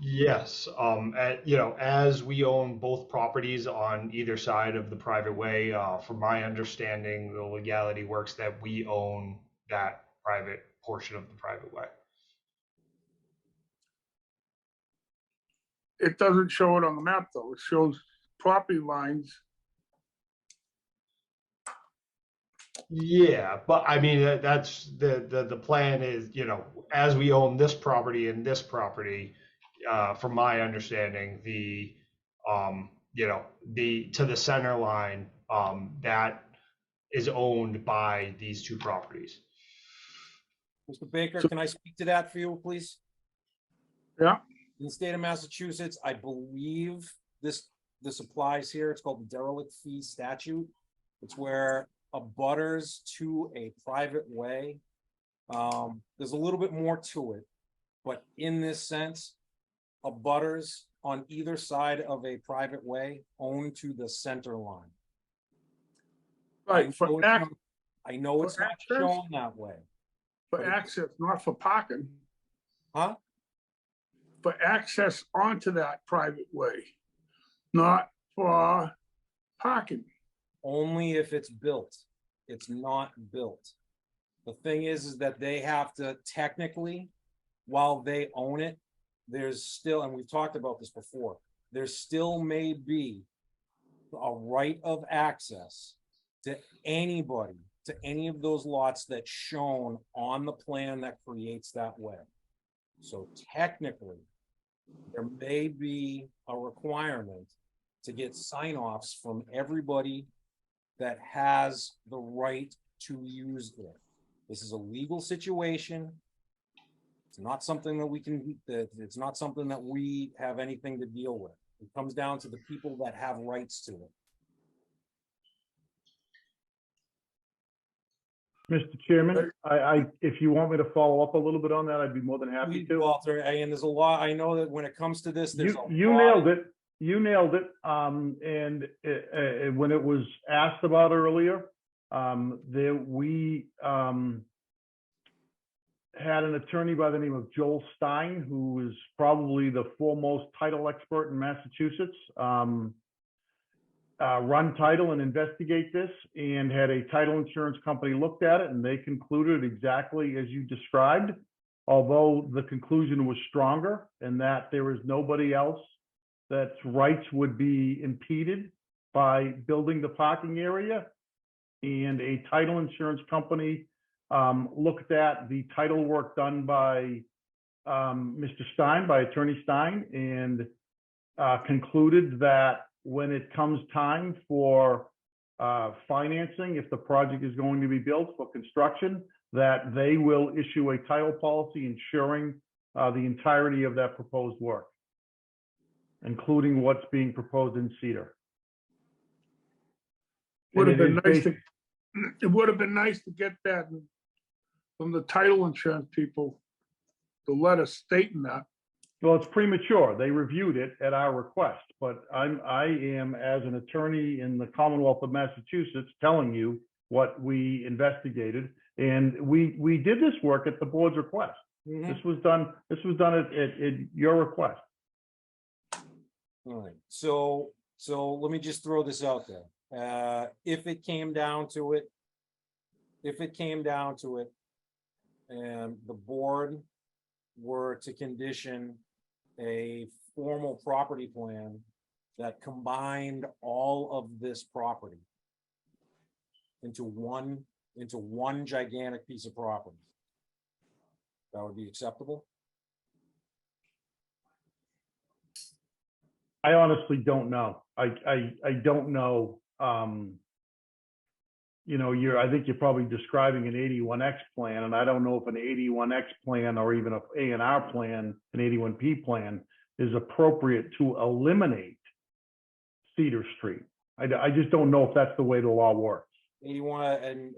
Yes, you know, as we own both properties on either side of the private way, from my understanding, the legality works that we own that private portion of the private way. It doesn't show it on the map though. It shows property lines. Yeah, but I mean, that's the plan is, you know, as we own this property and this property, from my understanding, the, you know, to the center line, that is owned by these two properties. Mr. Baker, can I speak to that for you, please? Yeah. In the state of Massachusetts, I believe this applies here. It's called the derelict fee statute. It's where abutters to a private way. There's a little bit more to it, but in this sense, abutters on either side of a private way own to the center line. Right, I know it's not shown that way. for access, not for parking. Huh? For access onto that private way, not for parking. Only if it's built. It's not built. The thing is that they have to technically, while they own it, there's still, and we've talked about this before, there still may be a right of access to anybody, to any of those lots that's shown on the plan that creates that way. So technically, there may be a requirement to get sign-offs from everybody that has the right to use it. This is a legal situation. It's not something that we can, it's not something that we have anything to deal with. It comes down to the people that have rights to it. Mr. Chairman, if you want me to follow up a little bit on that, I'd be more than happy to. Walter, and there's a lot, I know that when it comes to this, there's You nailed it. You nailed it. And when it was asked about earlier, we had an attorney by the name of Joel Stein, who is probably the foremost title expert in Massachusetts, run title and investigate this, and had a title insurance company looked at it, and they concluded exactly as you described, although the conclusion was stronger in that there is nobody else that's rights would be impeded by building the parking area. And a title insurance company looked at the title work done by Mr. Stein, by Attorney Stein, and concluded that when it comes time for financing, if the project is going to be built for construction, that they will issue a title policy ensuring the entirety of that proposed work, including what's being proposed in Cedar. Would have been nice to, it would have been nice to get that from the title insurance people, the letter stating that. Well, it's premature. They reviewed it at our request, but I am, as an attorney in the Commonwealth of Massachusetts, telling you what we investigated, and we did this work at the board's request. Mhm. This was done at your request. All right, so let me just throw this out there. If it came down to it, and the board were to condition a formal property plan that combined all of this property into one gigantic piece of property, that would be acceptable? I honestly don't know. I don't know. You know, I think you're probably describing an 81X plan, and I don't know if an 81X plan or even a A&R plan, an 81P plan is appropriate to eliminate Cedar Street. I just don't know if that's the way the law works. 81, and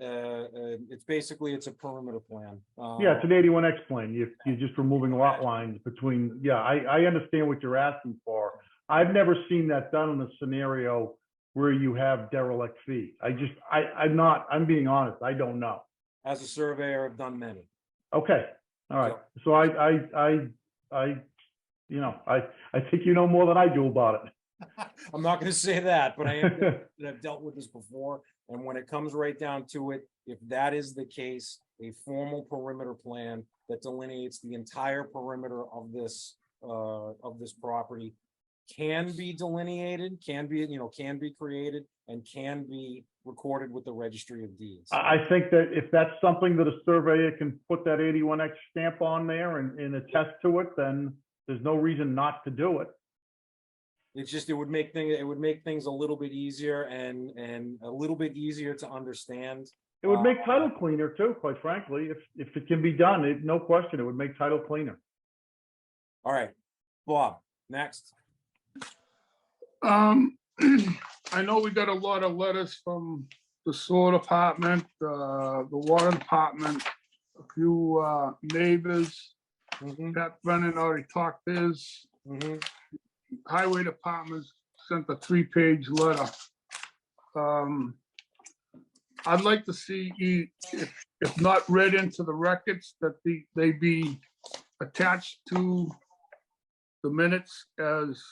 it's basically, it's a perimeter plan. Yeah, it's an 81X plan. You're just removing lot lines between, yeah, I understand what you're asking for. I've never seen that done in a scenario where you have derelict fee. I'm being honest, I don't know. As a surveyor, I've done many. Okay, all right. So I think you know more than I do about it. I'm not gonna say that, but I am, that I've dealt with this before, and when it comes right down to it, if that is the case, a formal perimeter plan that delineates the entire perimeter of this property can be delineated, can be created, and can be recorded with the Registry of Deeds. I think that if that's something that a surveyor can put that 81X stamp on there and attest to it, then there's no reason not to do it. It's just, it would make things a little bit easier and a little bit easier to understand. It would make title cleaner too, quite frankly. If it can be done, no question, it would make title cleaner. All right, Bob, next. I know we got a lot of letters from the sewer department, the water department, a few neighbors. Pat Brennan already talked his. Highway department sent a 3-page letter. I'd like to see, if not read into the records, that they be attached to the minutes as,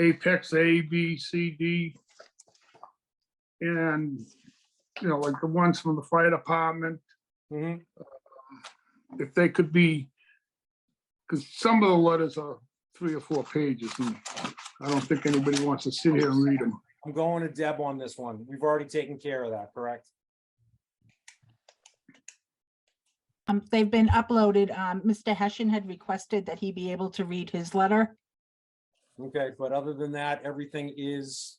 Apex A, B, C, D. And, like the ones from the fire department. If they could be, because some of the letters are 3 or 4 pages, and I don't think anybody wants to sit here and read them. I'm going to Deb on this one. We've already taken care of that, correct? They've been uploaded. Mr. Hessian had requested that he be able to read his letter. Okay, but other than that, everything is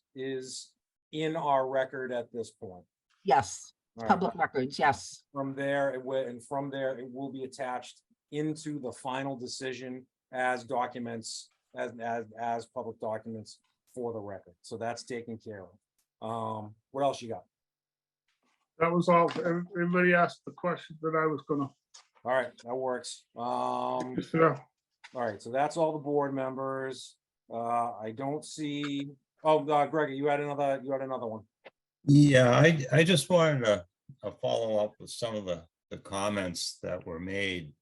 in our record at this point. Yes, All right. public records, yes. From there, it will be attached into the final decision as documents, as public documents for the record. So that's taken care of. What else you got? That was all. Everybody asked the question that I was gonna. All right, that works. All Yeah. right, so that's all the board members. I don't see, Greg, you had another one. Yeah, I just wanted to follow up with some of the comments that were made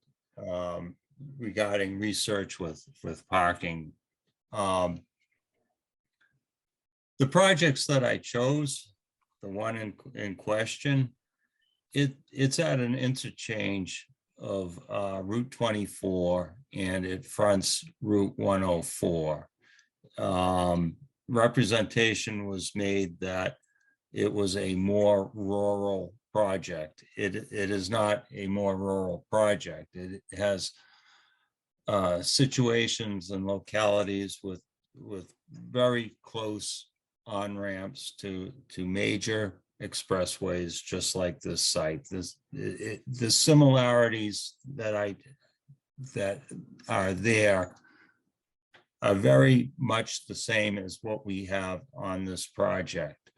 regarding research with parking. The projects that I chose, the one in question, it's at an interchange of Route 24 and it fronts Route 104. Representation was made that it was a more rural project. It is not a more rural project. It has situations and localities with very close on-ramps to major expressways, just like this site. The similarities that are there are very much the same as what we have on this project.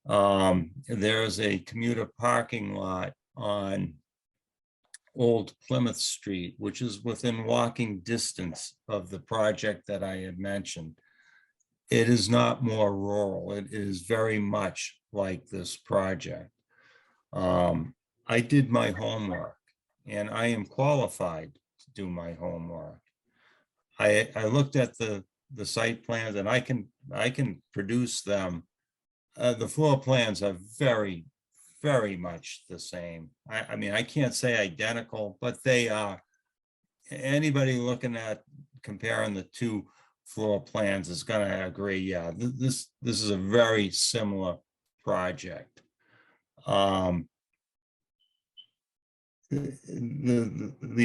There is a commuter parking lot on Old Plymouth Street, which is within walking distance of the project that I had mentioned. It is not more rural. It is very much like this project. I did my homework and I am qualified to do my homework. I looked at the site plans and I can produce them. The floor plans are very, very much the same. I mean, I can't say identical, but they are. Anybody looking at comparing the two floor plans is going to agree. Yeah, this is a very similar project. The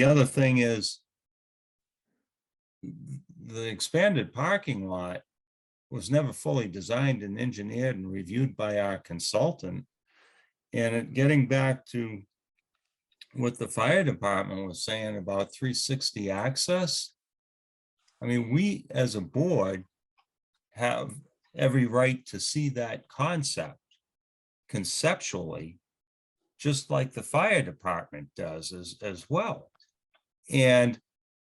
other thing is the expanded parking lot was never fully designed and engineered and reviewed by our consultant. And getting back to what the fire department was saying about 360 access, I mean, we as a board have every right to see that concept conceptually, just like the fire department does as well. And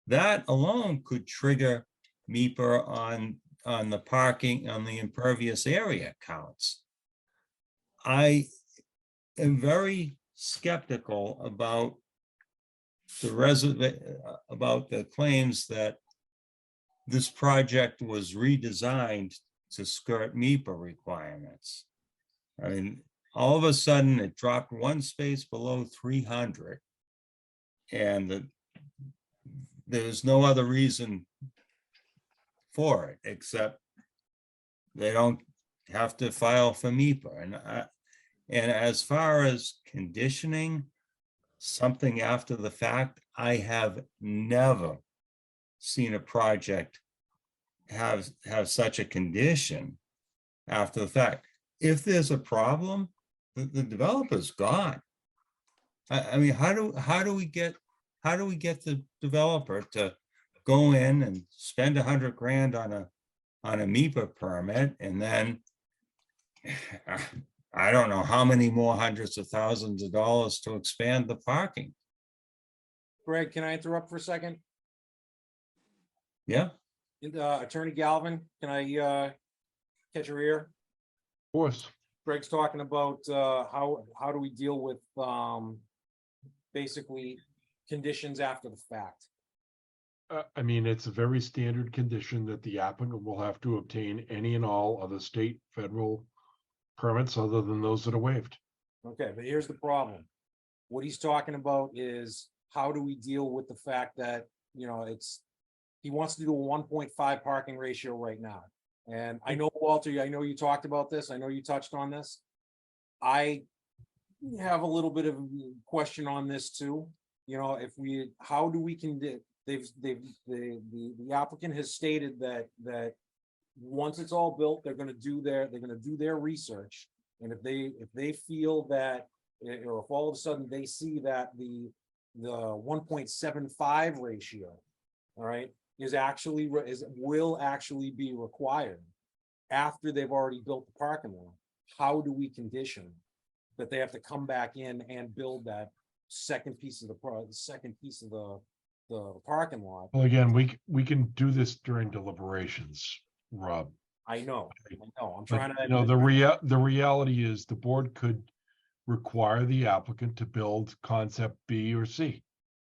that alone could trigger MEPR on the parking, on the impervious area counts. I am very skeptical about about the claims that this project was redesigned to skirt MEPR requirements. I mean, all of a sudden it dropped one space below 300. And there's no other reason for it, except they don't have to file for MEPR. And as far as conditioning something after the fact, I have never seen a project have such a condition after the fact. If there's a problem, the developer's gone. I mean, how do we get the developer to go in and spend $100 grand on a MEPR permit, and then I don't know how many more hundreds of thousands of dollars to expand the parking? Greg, can I interrupt for a second? Yeah, Attorney Galvin, can I catch your ear? Of course. Greg's talking about how do we deal with basically conditions after the fact. I mean, it's a very standard condition that the applicant will have to obtain any and all other state, federal permits other than those that are waived. Okay, but here's the problem. What he's talking about is how do we deal with the fact that, you know, he wants to do a 1.5 parking ratio right now. And I know, Walter, I know you talked about this. I know you touched on this. I have a little bit of a question on this too. You know, how do we the applicant has stated that once it's all built, they're gonna do their research. And if they feel that, or if all of a sudden they see that the 1.75 ratio, all right, will actually be required after they've already built the parking lot, how do we condition that they have to come back in and build that second piece of the parking lot? Well, again, we can do this during deliberations, Rob. I know. I'm But, trying to. you know, the reality is the board could require the applicant to build concept B or C.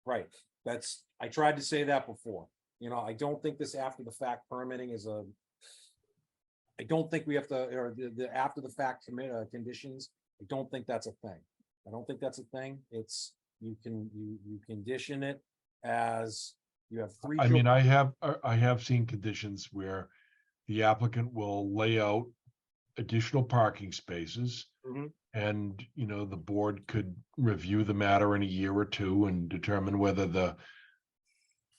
Right. I tried to say that before. You know, I don't think this after the fact permitting I don't think we have to, or the after the fact conditions, I don't think that's a thing. I don't think that's a thing. It's, you condition it as you have three. I mean, I have seen conditions where the applicant will lay out additional parking spaces. Mhm. And, you know, the board could review the matter in a year or two and determine whether the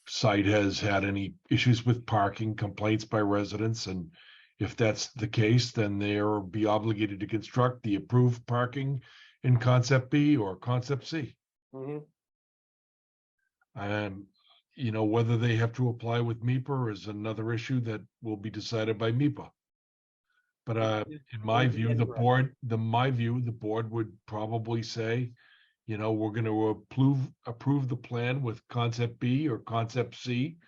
site has had any issues with parking complaints by residents. And if that's the case, then they'll be obligated to construct the approved parking in concept B or concept C. Mhm. You know, whether they have to apply with MEPR is another issue that will be decided by MEPA. But in my view, the board would probably say, you know, we're going to approve the plan with concept B or concept C.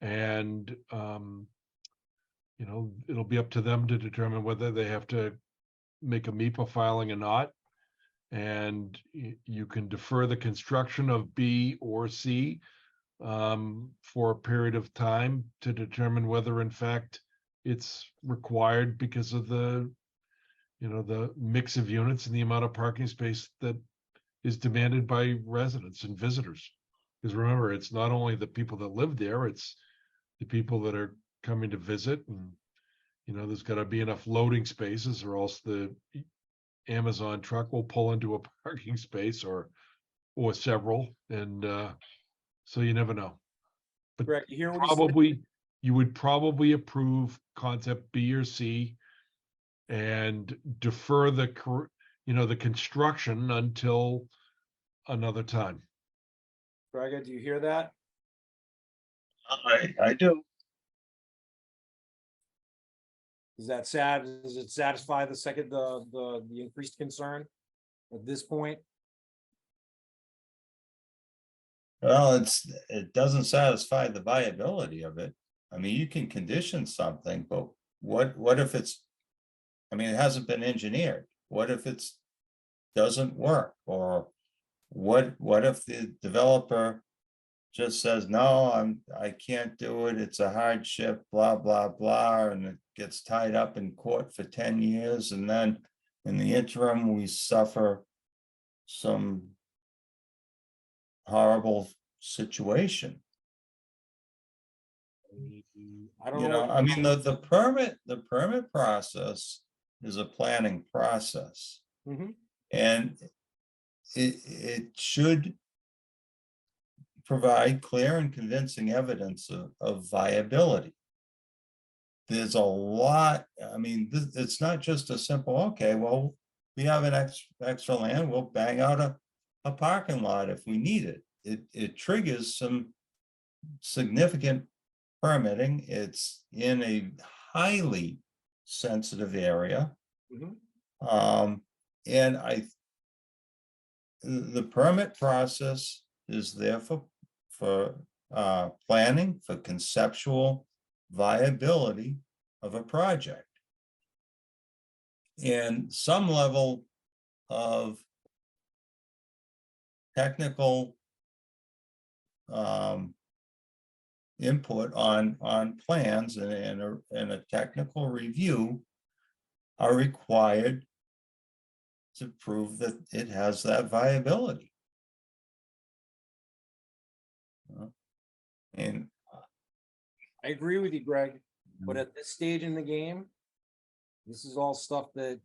And, you know, it'll be up to them to determine whether they have to make a MEPA filing or not. And you can defer the construction of B or C for a period of time to determine whether in fact it's required because of the, you know, the mix of units and the amount of parking space that is demanded by residents and visitors. Because remember, it's not only the people that live there, it's the people that are coming to visit. And, you know, there's got to be enough loading spaces or else the Amazon truck will pull into a parking space or several. And so you never know. But Greg, you hear what he's saying? probably you would probably approve concept B or C and defer the construction until another time. Greg, do you hear that? I do. Does it satisfy the increased concern at this point? Well, it doesn't satisfy the viability of it. I mean, you can condition something, but what if it's, I mean, it hasn't been engineered. What if it's doesn't work? Or what if the developer just says, no, I can't do it, it's a hardship, blah, blah, blah, and it gets tied up in court for 10 years, and then in the interim, we suffer some horrible situation. I don't You know. know, I mean, the permit process is a planning process. Mhm. And it should provide clear and convincing evidence of viability. There's a lot, I mean, it's not just a simple, okay, well, we have an extra land, we'll bang out a parking lot if we need it. It triggers some significant permitting. It's in a highly sensitive area. Mhm. And the permit process is there for planning, for conceptual viability of a project. And some level of technical input on plans and a technical review are required to prove that it has that viability. And I agree with you, Greg, but at this stage in the game, this is all stuff that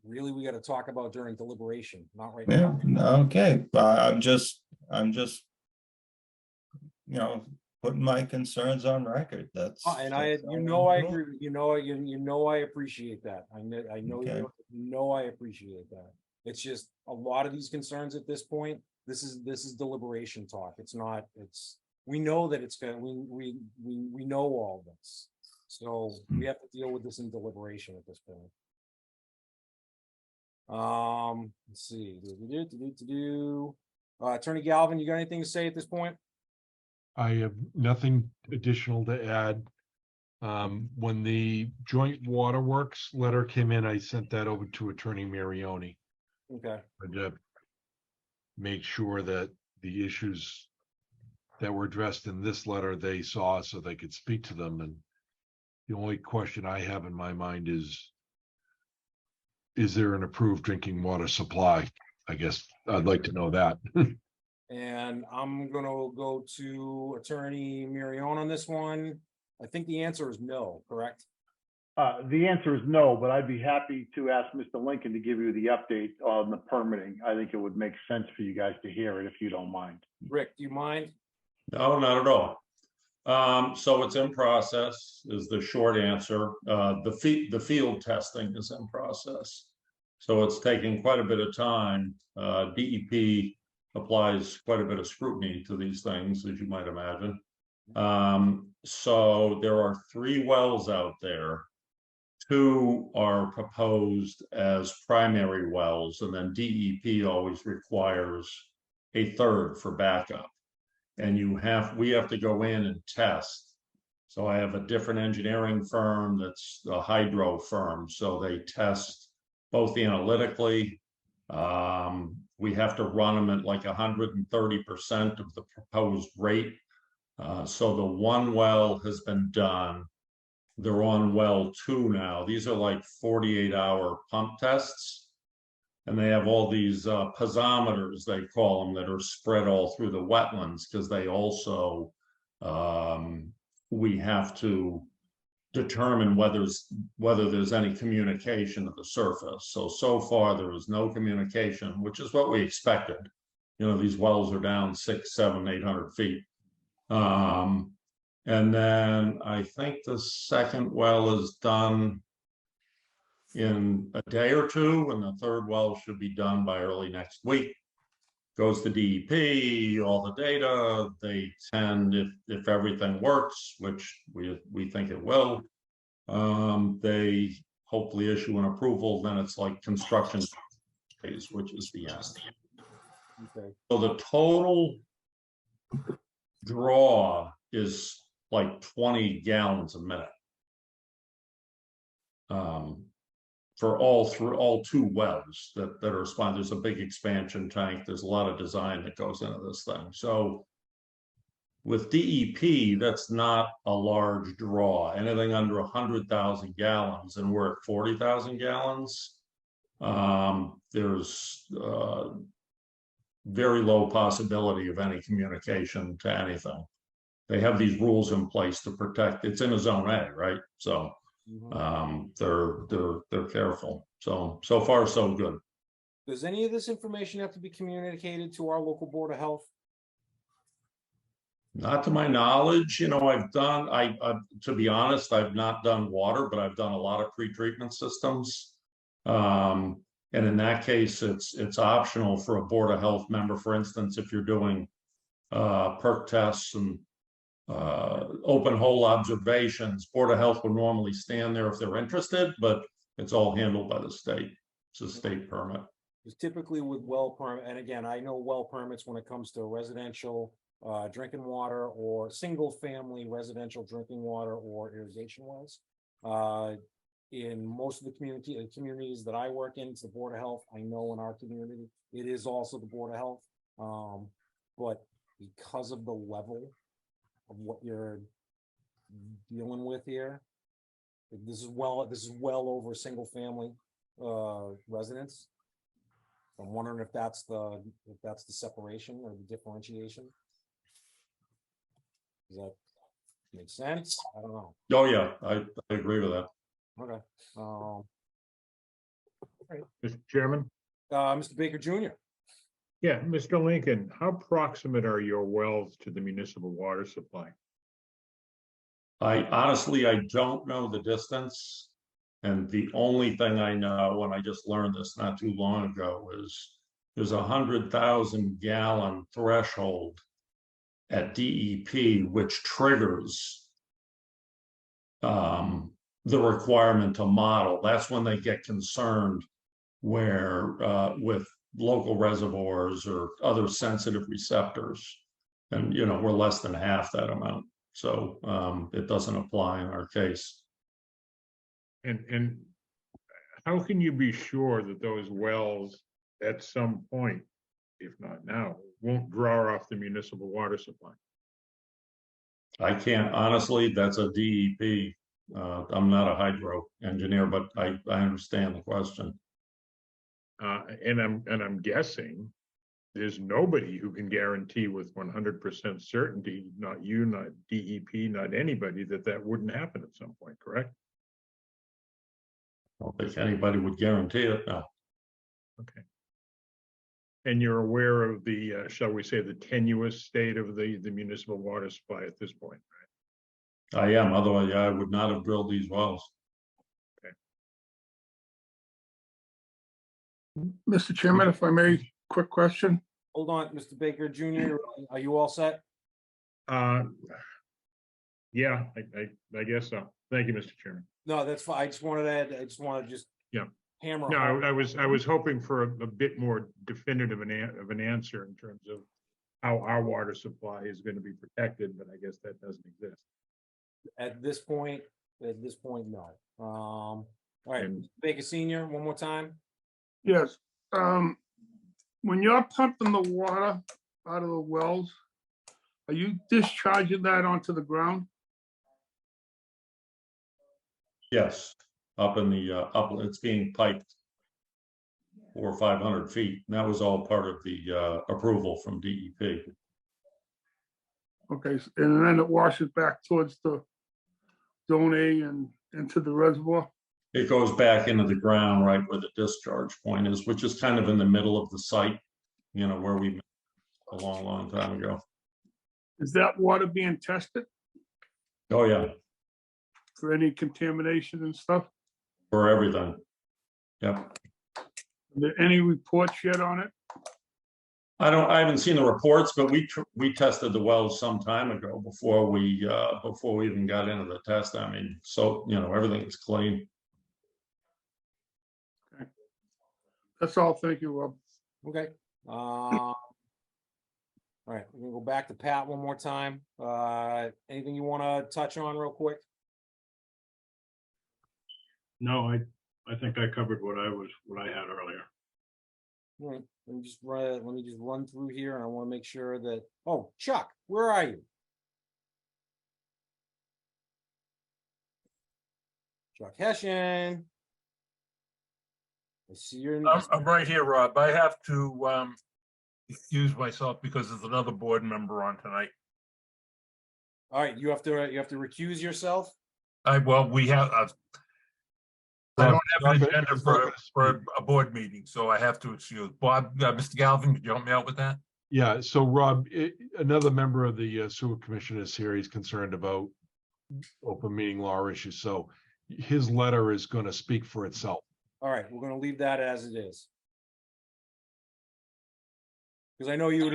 really we gotta talk about during deliberation, not right yeah, now. okay, I'm just, you know, putting my concerns on record. That's. And I, that's you all know, I'm I doing. agree, you know, I appreciate that. I know, Okay. you know, I appreciate that. It's just a lot of these concerns at this point, this is deliberation talk. It's not, we know that it's gonna, we know all this. So we have to deal with this in deliberation at this point. Let's see. Attorney Galvin, you got anything to say at this point? I have nothing additional to add. When the joint waterworks letter came in, I sent that over to Attorney Marioni. Okay. To make sure that the issues that were addressed in this letter, they saw so they could speak to them. And the only question I have in my mind is there an approved drinking water supply? I guess I'd like to know that. And I'm gonna go to Attorney Marion on this one. I think the answer is no, correct? The answer is no, but I'd be happy to ask Mr. Lincoln to give you the update on the permitting. I think it would make sense for you guys to hear it if you don't mind. Rick, do you mind? No, not at all. So it's in process is the short answer. The field testing is in process. So it's taking quite a bit of time. DEP applies quite a bit of scrutiny to these things, as you might imagine. So there are 3 wells out there. 2 are proposed as primary wells, and then DEP always requires a 3rd for backup. And we have to go in and test. So I have a different engineering firm that's a hydro firm. So they test both analytically. We have to run them at like 130% of the proposed rate. So the 1 well has been done. They're on well 2 now. These are like 48-hour pump tests. And they have all these piezometers, they call them, that are spread all through the wetlands, because they also, we have to determine whether there's any communication at the surface. So far there is no communication, which is what we expected. You know, these wells are down 600, 700, 800 feet. And then I think the 2nd well is done in a day or 2, and the 3rd well should be done by early next week. Goes to DEP, all the data, they tend, if everything works, which we think it will, They hopefully issue an approval, then it's like construction phase, which is the end. Okay. So the total draw is like 20 gallons a minute. For all two wells that are responding. There's a big expansion tank. There's a lot of design that goes into this thing. So with DEP, that's not a large draw. Anything under 100,000 gallons, and we're at 40,000 gallons. There's very low possibility of any communication to anything. They have these rules in place to protect. It's in a zone A, right? So they're careful. So far so good. Does any of this information have to be communicated to our local Board of Health? Not to my knowledge, you know, to be honest, I've not done water, but I've done a lot of pretreatment systems. And in that case, it's optional for a Board of Health member. For instance, if you're doing perk tests and open hole observations, Board of Health would normally stand there if they're interested, but it's all handled by the state. It's a state permit. Because typically with well permit, and again, I know well permits when it comes to residential drinking water or single family residential drinking water or irrigation wells. In most of the communities that I work in, it's the Board of Health. I know in our community, it is also the Board of Health. But because of the level of what you're dealing with here, this is well over single family residents. I'm wondering if that's the separation or the differentiation. Does that make sense? I don't know. Oh yeah, I agree with that. Okay. Mr. Chairman? Mr. Baker Jr. Yeah, Mr. Lincoln, how proximate are your wells to the municipal water supply? I honestly don't know the distance. And the only thing I know, and I just learned this not too long ago, is there's 100,000 gallon threshold at DEP, which triggers the requirement to model. That's when they get concerned where with local reservoirs or other sensitive receptors. And, you know, we're less than half that amount. So it doesn't apply in our case. And how can you be sure that those wells at some point, if not now, won't draw off the municipal water supply? I can't, honestly, that's a DEP. I'm not a hydro engineer, but I understand the question. And I'm guessing there's nobody who can guarantee with 100% certainty, not you, not DEP, not anybody, that wouldn't happen at some point, correct? I don't think anybody would guarantee it, no. Okay. And you're aware of the, shall we say, the tenuous state of the municipal water supply at this point, right? I am, otherwise I would not have drilled these wells. Mr. Chairman, if I may, quick question. Hold on, Mr. Baker Jr. Are you all set? Yeah, I guess so. Thank you, Mr. Chairman. No, that's fine. I just wanted to Yeah. hammer. No, home. I was hoping for a bit more definitive of an answer in terms of how our water supply is going to be protected, but I guess that doesn't exist. At this point, no. All right, And- Mr. Baker Senior, one more time. Yes, when you're pumping the water out of the wells, are you discharging that onto the ground? Yes, up in the it's being piped 400 or 500 feet. And that was all part of the approval from DEP. Okay, and then it washes back towards the zone A and into the reservoir? It goes back into the ground right where the discharge point is, which is kind of in the middle of the site, you know, where we met a long time ago. Is that water being tested Oh yeah, for any contamination and stuff? for everything. Yep. Are there any reports yet on it? I haven't seen the reports, but we tested the wells some time ago before we even got into the test. I mean, so, you know, everything is clean. That's all. Thank you, Rob. Okay. All right, we're gonna go back to Pat one more time. Anything you want to touch on real quick? No, I think I covered what I had earlier. All right, let me just run through here, and I want to make sure that, oh, Chuck, where are you? Chuck Hessian. I see you're. I'm right here, Rob. I have to excuse myself because there's another board member on tonight. All right, you have to recuse yourself. We have, I don't have an agenda for a board meeting, so I have to excuse. Bob, Mr. Galvin, could you help me out with that? Yeah, so Rob, another member of the sewer commission is here. He's concerned about open meeting law issues, so his letter is going to speak for itself. All right, we're gonna leave that as it is. Because I know you would,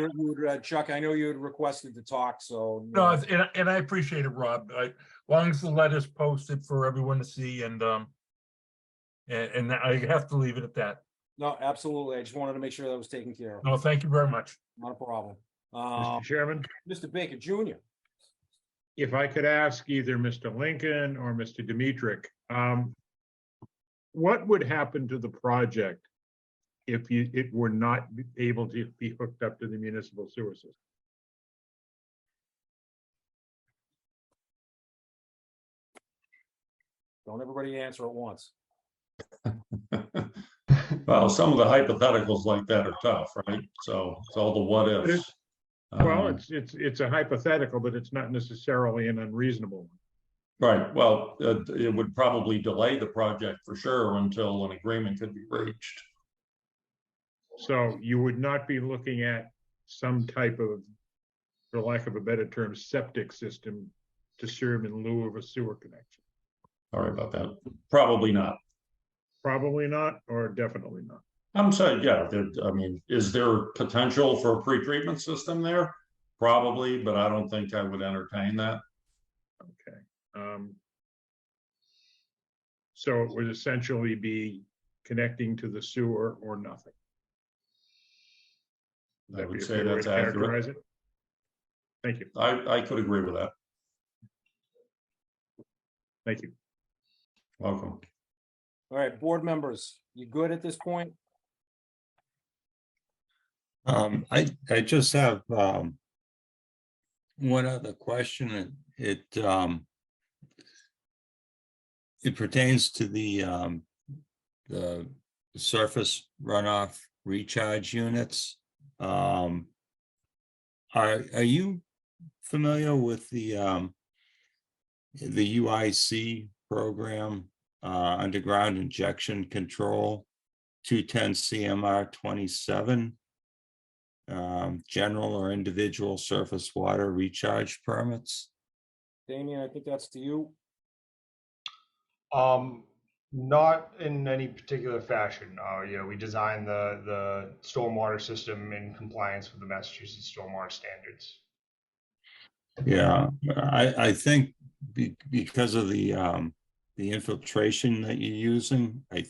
Chuck, I know you had requested to talk, so. No, and I appreciate it, Rob. As long as the letter's posted for everyone to see, and I have to leave it at that. No, absolutely. I just wanted to make sure that was taken care of. No, thank you very much. Not a problem. Mr. Chairman, Mr. Baker Jr. if I could ask either Mr. Lincoln or Mr. Dimitrick, what would happen to the project if it were not able to be hooked up to the municipal sewer system? Don't everybody answer at once. Well, some of the hypotheticals like that are tough, right? So it's all the what ifs. Well, it's a hypothetical, but it's not necessarily an unreasonable one. Right. Well, it would probably delay the project for sure until an agreement could be reached. So you would not be looking at some type of, for lack of a better term, septic system to serve in lieu of a sewer connection? Sorry about that. Probably not. Probably not, or definitely not? I'm saying, yeah, I mean, is there potential for a pretreatment system there? Probably, but I don't think I would entertain that. Okay. So it would essentially be connecting to the sewer or nothing. I would be a say fair way that's to characterize accurate. it? Thank you. I could agree with that. Thank you. Welcome. All right, board members, you good at this point? I just have one other question. It pertains to the surface runoff recharge units. Are you familiar with the UIC program, underground injection control 210 CMR 27, general or individual surface water recharge permits? Damien, I think that's to you. Not in any particular fashion. We designed the stormwater system in compliance with the Massachusetts stormwater standards. Yeah, I think because of the infiltration that you're using, I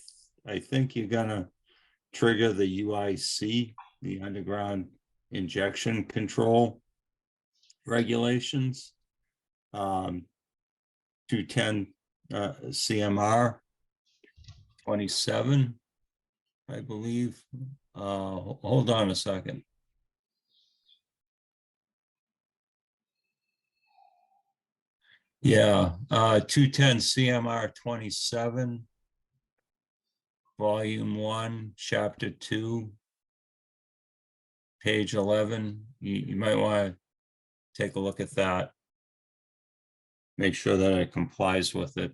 think you're gonna trigger the UIC, the underground injection control regulations. 210 CMR 27, I believe. Hold on a second. Yeah, 210 CMR 27, Volume 1, Chapter 2, page 11. You might want to take a look at that. Make sure that it complies with it.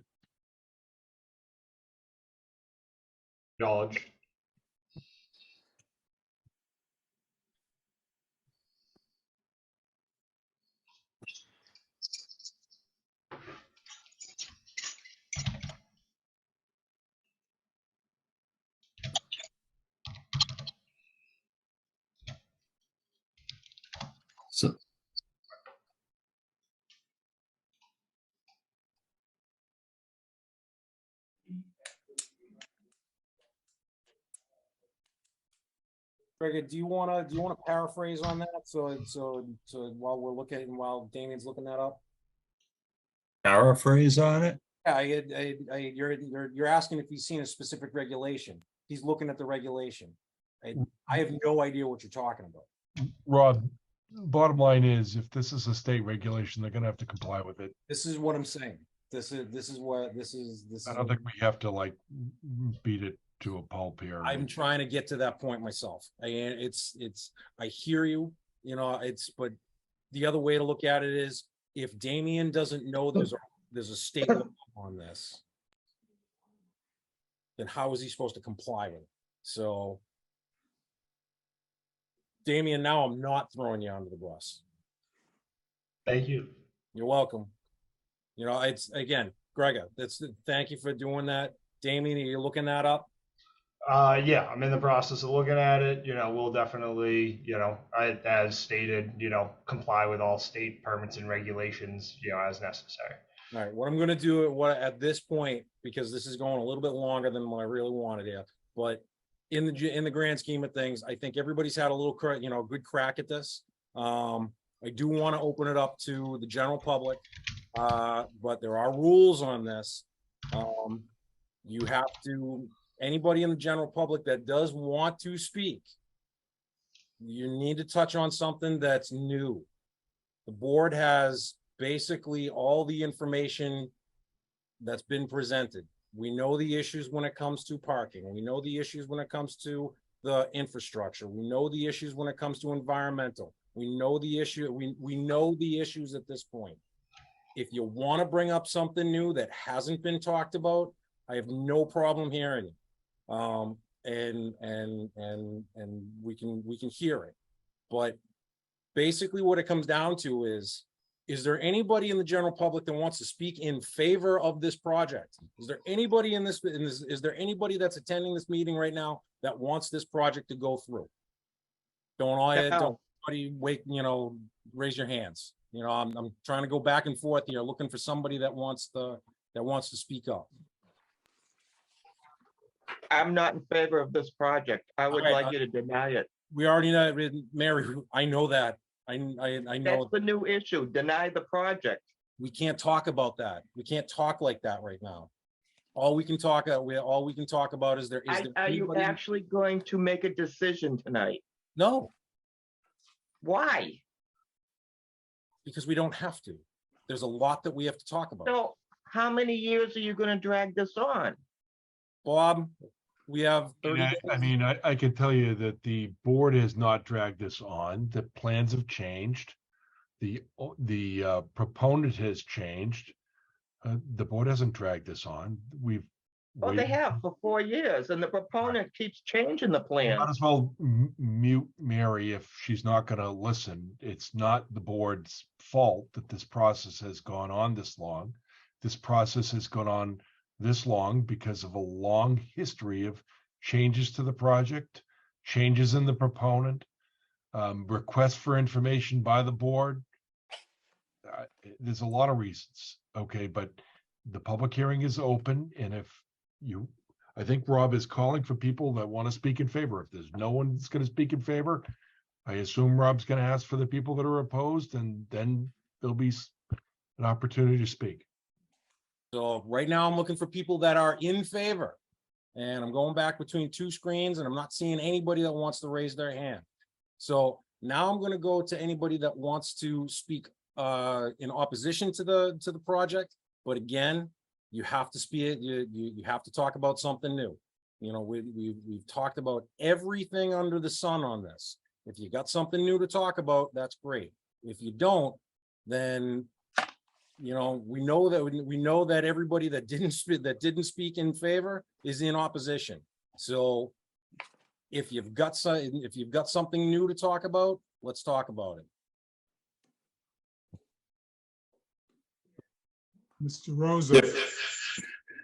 Knowledge. So, Greg, do you wanna paraphrase on that? So while we're looking, while Damien's looking that up? paraphrase on it? Yeah, you're asking if he's seen a specific regulation. He's looking at the regulation. I have no idea what you're talking about. Rob, bottom line is, if this is a state regulation, they're gonna have to comply with it. This is what I'm saying. This is what this is. I don't think we have to like beat it to a pulp here. I'm trying to get to that point myself. I hear you, but the other way to look at it is, if Damien doesn't know there's a state law on this, then how is he supposed to comply with it? So, Damien, now I'm not throwing you under the bus. Thank you. You're welcome. It's, again, Greg, thank you for doing that. Damien, are you looking that up? Yeah, I'm in the process of looking at it. We'll definitely, as stated, comply with all state permits and regulations, as necessary. All right, what I'm going to do at this point, because this is going a little bit longer than what I really wanted here, but in the grand scheme of things, I think everybody's had a little, good crack at this. I do want to open it up to the general public, but there are rules on this. You have to, anybody in the general public that does want to speak, you need to touch on something that's new. The board has basically all the information that's been presented. We know the issues when it comes to parking. We know the issues when it comes to the infrastructure. We know the issues when it comes to environmental. We know the issue. We know the issues at this point. If you want to bring up something new that hasn't been talked about, I have no problem hearing it. And we can hear it. But basically what it comes down to is there anybody in the general public that wants to speak in favor of this project? Is there anybody is there anybody that's attending this meeting right now that wants this project to go through? Don't wait, raise your hands. I'm trying to go back and forth here, looking for somebody that wants to speak up. I'm not in favor of this project. I would All right, like you to deny it. We already know, Mary, I know that. I That's know the new issue. Deny the project. we can't talk about that. We can't talk like that right now. All we can talk about is there Are you anybody- actually going to make a decision tonight? No, Why? because we don't have to. There's a lot that we have to talk about. So how many years are you going to drag this on? Bob, we have 30 days. I mean, I can tell you that the board has not dragged this on. The plans have changed. The proponent has changed. The board hasn't dragged this on. Well, they have for 4 years, and the proponent keeps changing the plan. Might as well mute Mary if she's not going to listen. It's not the board's fault that this process has gone on this long. This process has gone on this long because of a long history of changes to the project, changes in the proponent, requests for information by the board. There's a lot of reasons, okay, but the public hearing is open, and I think Rob is calling for people that want to speak in favor. If there's no one that's going to speak in favor, I assume Rob's going to ask for the people that are opposed, and then there'll be an opportunity to speak. So right now I'm looking for people that are in favor. And I'm going back between two screens and I'm not seeing anybody that wants to raise their hand. So now I'm going to go to anybody that wants to speak in opposition to the project. But again, you have to speak, you have to talk about something new. We've talked about everything under the sun on this. If you got something new to talk about, that's great. If you don't, then we know that everybody that didn't speak in favor is in opposition. So if you've got something new to talk about, let's talk about it. Mr. Rosa.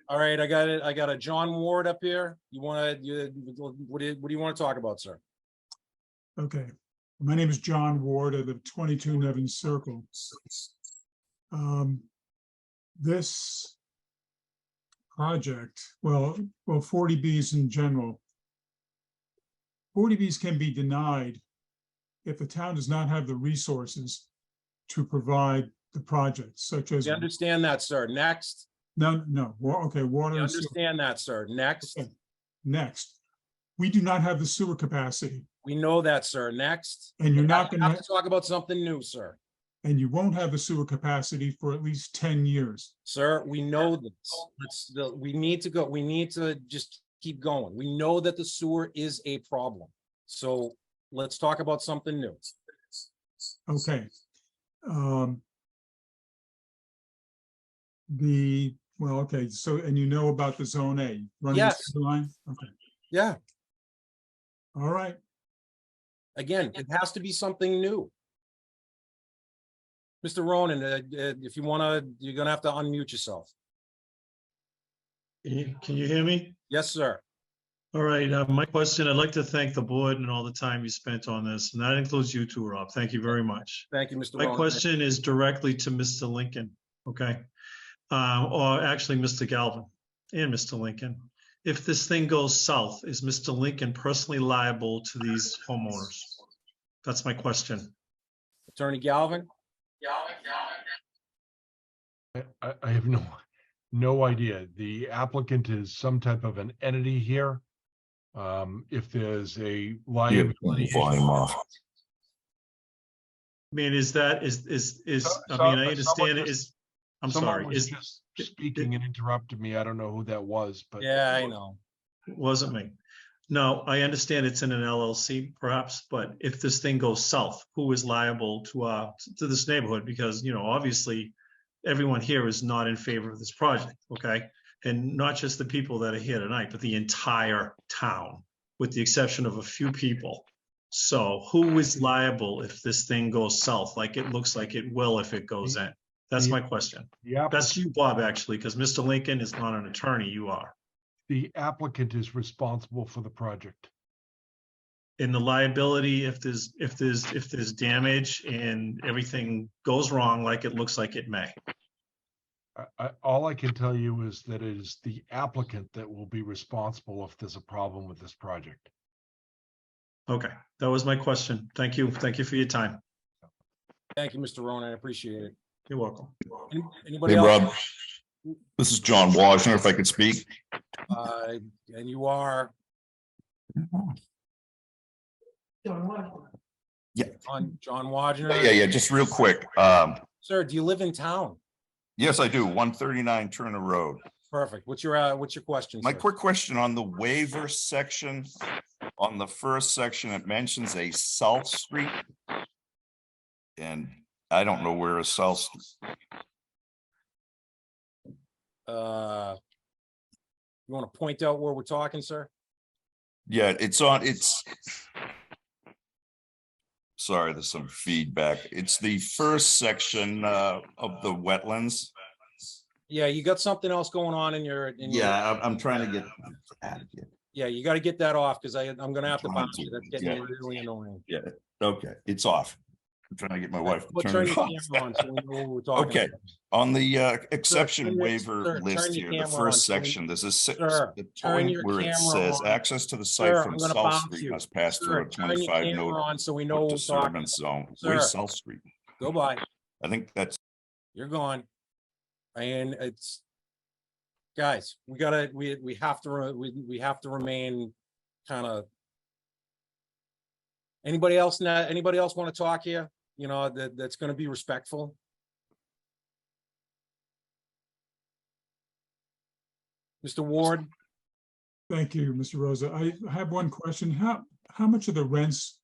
All right, I got it. I got a John Ward up here. What do you want to talk about, sir? Okay. My name is John Ward. I live 22 Nevins Circle. This project, well, 40Bs in general. 40Bs can be denied if the town does not have the resources to provide the project, such as. We understand that, sir. Next. No, okay, water. We and sewer. understand that, sir. Next. Okay. Next, we do not have the sewer capacity. We know that, sir. Next. And you're not We gonna, have to talk about something new, sir. and you won't have the sewer capacity for at least 10 years. Sir, we know this. We need to go. We need to just keep going. We know that the sewer is a problem. So let's talk about something new. Okay. Okay, so, and you know about the Zone A? running the Yes. sewer line? Okay, Yeah. all right. Again, it has to be something new. Mr. Ronan, if you wanna, you're gonna have to unmute yourself. Can you hear me? Yes, sir. All right, my question, I'd like to thank the board and all the time you spent on this, and that includes you too, Rob. Thank you very much. Thank you, Mr. My Ronan. question is directly to Mr. Lincoln, okay? Or actually, Mr. Galvin and Mr. Lincoln. If this thing goes south, is Mr. Lincoln personally liable to these homeowners? That's my question. Attorney Galvin? I have no idea. The applicant is some type of an entity here. If there's a liability. I mean, is that, I mean, I understand it is, I'm Someone sorry, was is, just speaking and interrupted me. I don't know who that was, but. Yeah, I know. it wasn't me. No, I understand it's in an LLC perhaps, but if this thing goes south, who is liable to this neighborhood? Because, you know, obviously everyone here is not in favor of this project, okay? And not just the people that are here tonight, but the entire town, with the exception of a few people. So who is liable if this thing goes south, like it looks like it will if it goes in? That's my question. That's you, Bob, actually, because Mr. Lincoln is not an attorney, you are. The applicant is responsible for the project. In the liability, if there's damage and everything goes wrong like it looks like it may. All I can tell you is that it is the applicant that will be responsible if there's a problem with this project. Okay, that was my question. Thank you. Thank you for your time. Thank you, Mr. Ronan. I appreciate it. You're welcome. Anybody Hey, else? Rob. This is John Washington, if I could speak. And you are? Yeah. John Wagner? Yeah, just real quick. Sir, do you live in town? Yes, I do. 139 Turner Road. Perfect. What's your question, My sir? quick question on the waiver section, on the first section, it mentions a South Street. And I don't know where a South. You want to point out where we're talking, sir? Yeah, sorry, there's some feedback. It's the first section of the wetlands. Yeah, you got something else going on in your. Yeah, I'm trying to get out of here. Yeah, you got to get that off because I'm going to have to trying bounce you. to, That's getting yeah. really annoying. Yeah, okay, it's off. I'm trying to get my wife to Turn turn it your off. camera on so we know what we're talking Okay, about. on the turn exception your- waiver sir, list turn your here, the camera on first so we- section, there's a Sir, the turn point your where it camera says on. access to the site Sir, from I'm gonna South bounce Street you. must pass Sir, through a turn your 25 camera note on so we know what we're talking disturbance zone. Sir. Where's South Street? Go by. I think that's. You're gone. And it's, guys, we gotta, we have to remain kind of. Anybody else want to talk here? You know, that's going to be respectful. Mr. Ward? Thank you, Mr. Rosa. I have one question. How much of the rents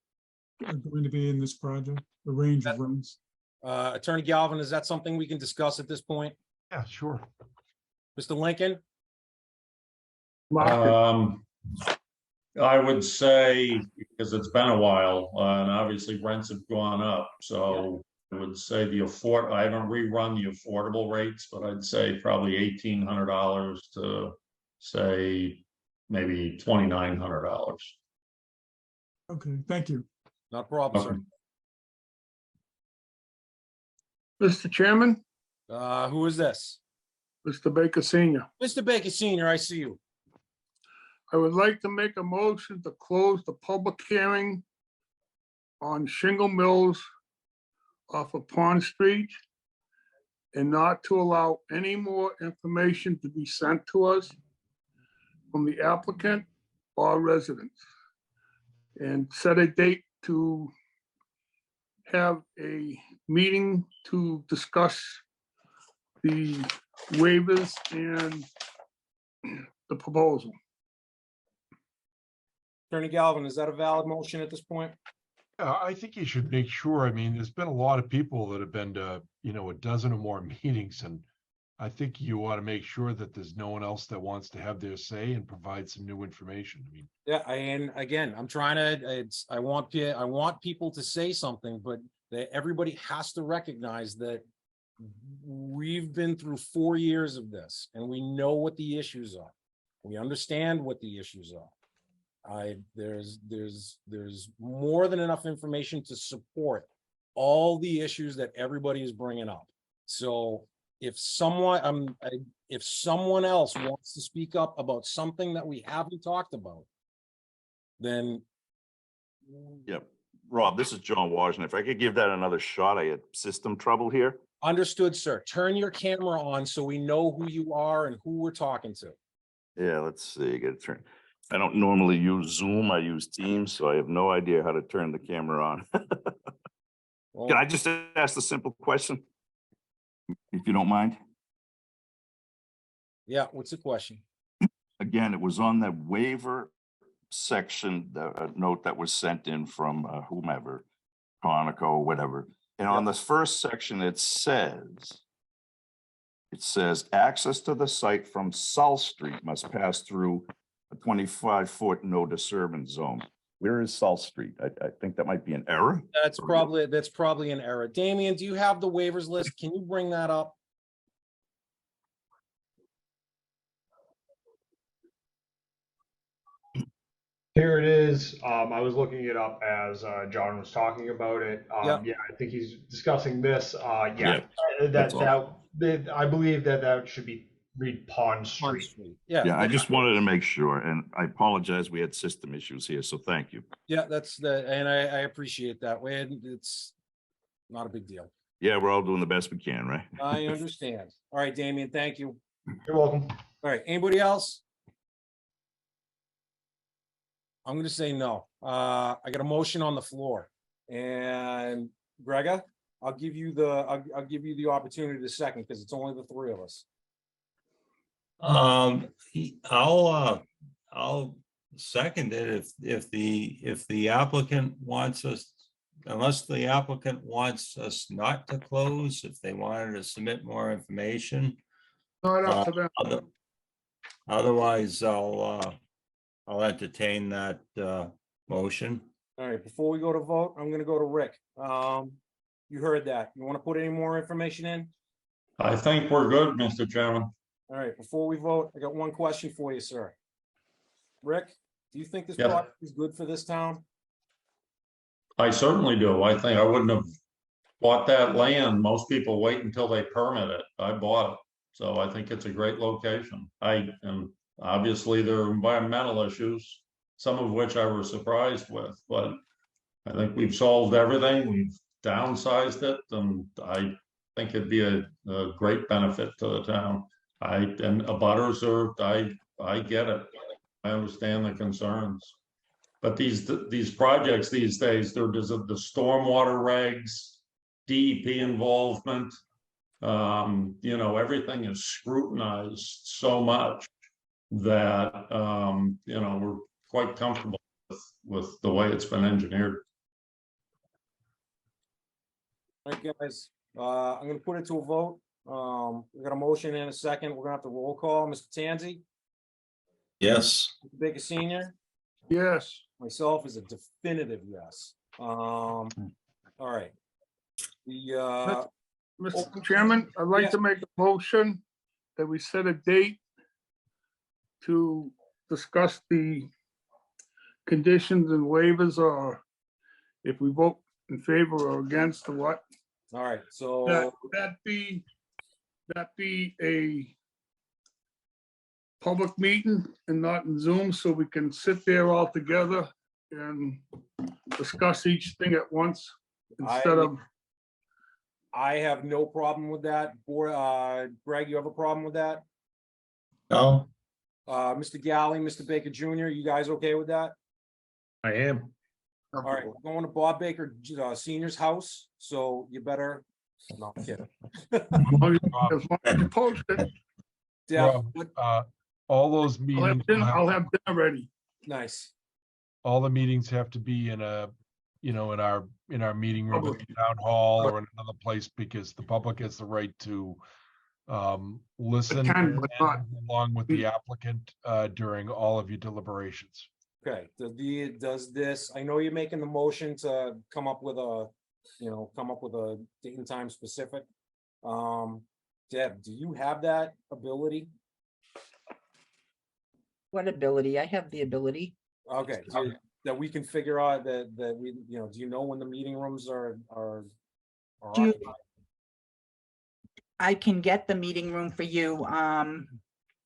are going to be in this project? The range of rents? Attorney Galvin, is that something we can discuss at this point? Yeah, sure. Mr. Lincoln? I would say, because it's been a while, and obviously rents have gone up, so I would say I haven't rerun the affordable rates, but I'd say probably $1,800 to say maybe $2,900. Okay, thank you. Not a problem, sir. Mr. Chairman, Who is this? Mr. Baker Senior. Mr. Baker Senior, I see you. I would like to make a motion to close the public hearing on Shingle Mills off of Pond Street and not to allow any more information to be sent to us from the applicant or residents. And set a date to have a meeting to discuss the waivers and the proposal. Attorney Galvin, is that a valid motion at this point? I think you should make sure, I mean, there's been a lot of people that have been to, a dozen or more meetings, and I think you ought to make sure that there's no one else that wants to have their say and provide some new information. I mean, Yeah, and again, I'm trying to, I want people to say something, but everybody has to recognize that we've been through 4 years of this and we know what the issues are. We understand what the issues are. There's more than enough information to support all the issues that everybody is bringing up. So if someone else wants to speak up about something that we haven't talked about, then. Yep. Rob, this is John Washington. If I could give that another shot, I had system trouble here. Understood, sir. Turn your camera on so we know who you are and who we're talking to. Yeah, let's see. Get it turned. I don't normally use Zoom. I use Teams, so I have no idea how to turn the camera on. Can I just ask a simple question? If you don't mind? Yeah, what's the question? Again, it was on the waiver section, the note that was sent in from whomever, Conoco, whatever. And on this first section, it says access to the site from South Street must pass through a 25-foot no disturbance zone. Where is South Street? I think that might be an error. That's probably an error. Damian, do you have the waivers list? Can you bring that up? Here it is. I was looking it up as John was talking about it. Yep. Yeah, I think he's discussing this. Yeah, that's all. I believe that should be read Pond Street. Yeah. I just wanted to make sure, and I apologize. We had system issues here, so thank you. Yeah, and I appreciate that. It's not a big deal. Yeah, we're all doing the best we can, right? I understand. All right, Damian, thank you. You're welcome. All right, anybody else? I'm going to say no. I got a motion on the floor, and Grega, I'll give you the opportunity to second because it's only the three of us. I'll second it if the applicant wants us, unless the applicant wants us not to close, if they wanted to submit more information. Not up to them. Otherwise, I'll entertain that motion. All right, before we go to vote, I'm going to go to Rick. You heard that. You want to put any more information in? I think we're good, Mr. Chairman. All right, before we vote, I got one question for you, sir. Rick, do you think this Yes. project is good for this town? I certainly do. I think I wouldn't have bought that land. Most people wait until they permit it. I bought it. So I think it's a great location. And obviously there are environmental issues, some of which I was surprised with, but I think we've solved everything. We've downsized it, and I think it'd be a great benefit to the town. And abutters I get it. I understand the concerns. But these projects these days, there's the stormwater regs, DEP involvement, everything is scrutinized so much that we're quite comfortable with the way it's been engineered. All right, guys, I'm going to put it to a vote. We got a motion in a second. We're going to have to roll call. Mr. Tanzi? Yes. Mr. Baker Senior? Yes. Myself is a definitive yes. All right. Mr. Chairman, I'd like to make a motion that we set a date to discuss the conditions and waivers or if we vote in favor or against or what, All right, so, that be a public meeting and not in Zoom, so we can sit there all together and discuss each thing at once instead of. I have no problem with that. Greg, you have a problem with that? No, Mr. Galley, Mr. Baker Jr., you guys okay with that? I am. All right, we're going to Bob Baker Senior's house, so you better, no, I'm kidding. As long as you post it, Deb, Rob, all those meetings, I'll have dinner ready. nice. all the meetings have to be in a, in our meeting room, at the town hall or in another place, because the public has the right to listen Attend, but not- along with the applicant during all of your deliberations. Okay, does this, I know you're making the motion to come up with a date and time specific. Deb, do you have that ability? What ability? I have the ability. Okay, that we can figure out that we, do you know when the meeting rooms are Do you- occupied? I can get the meeting room for you.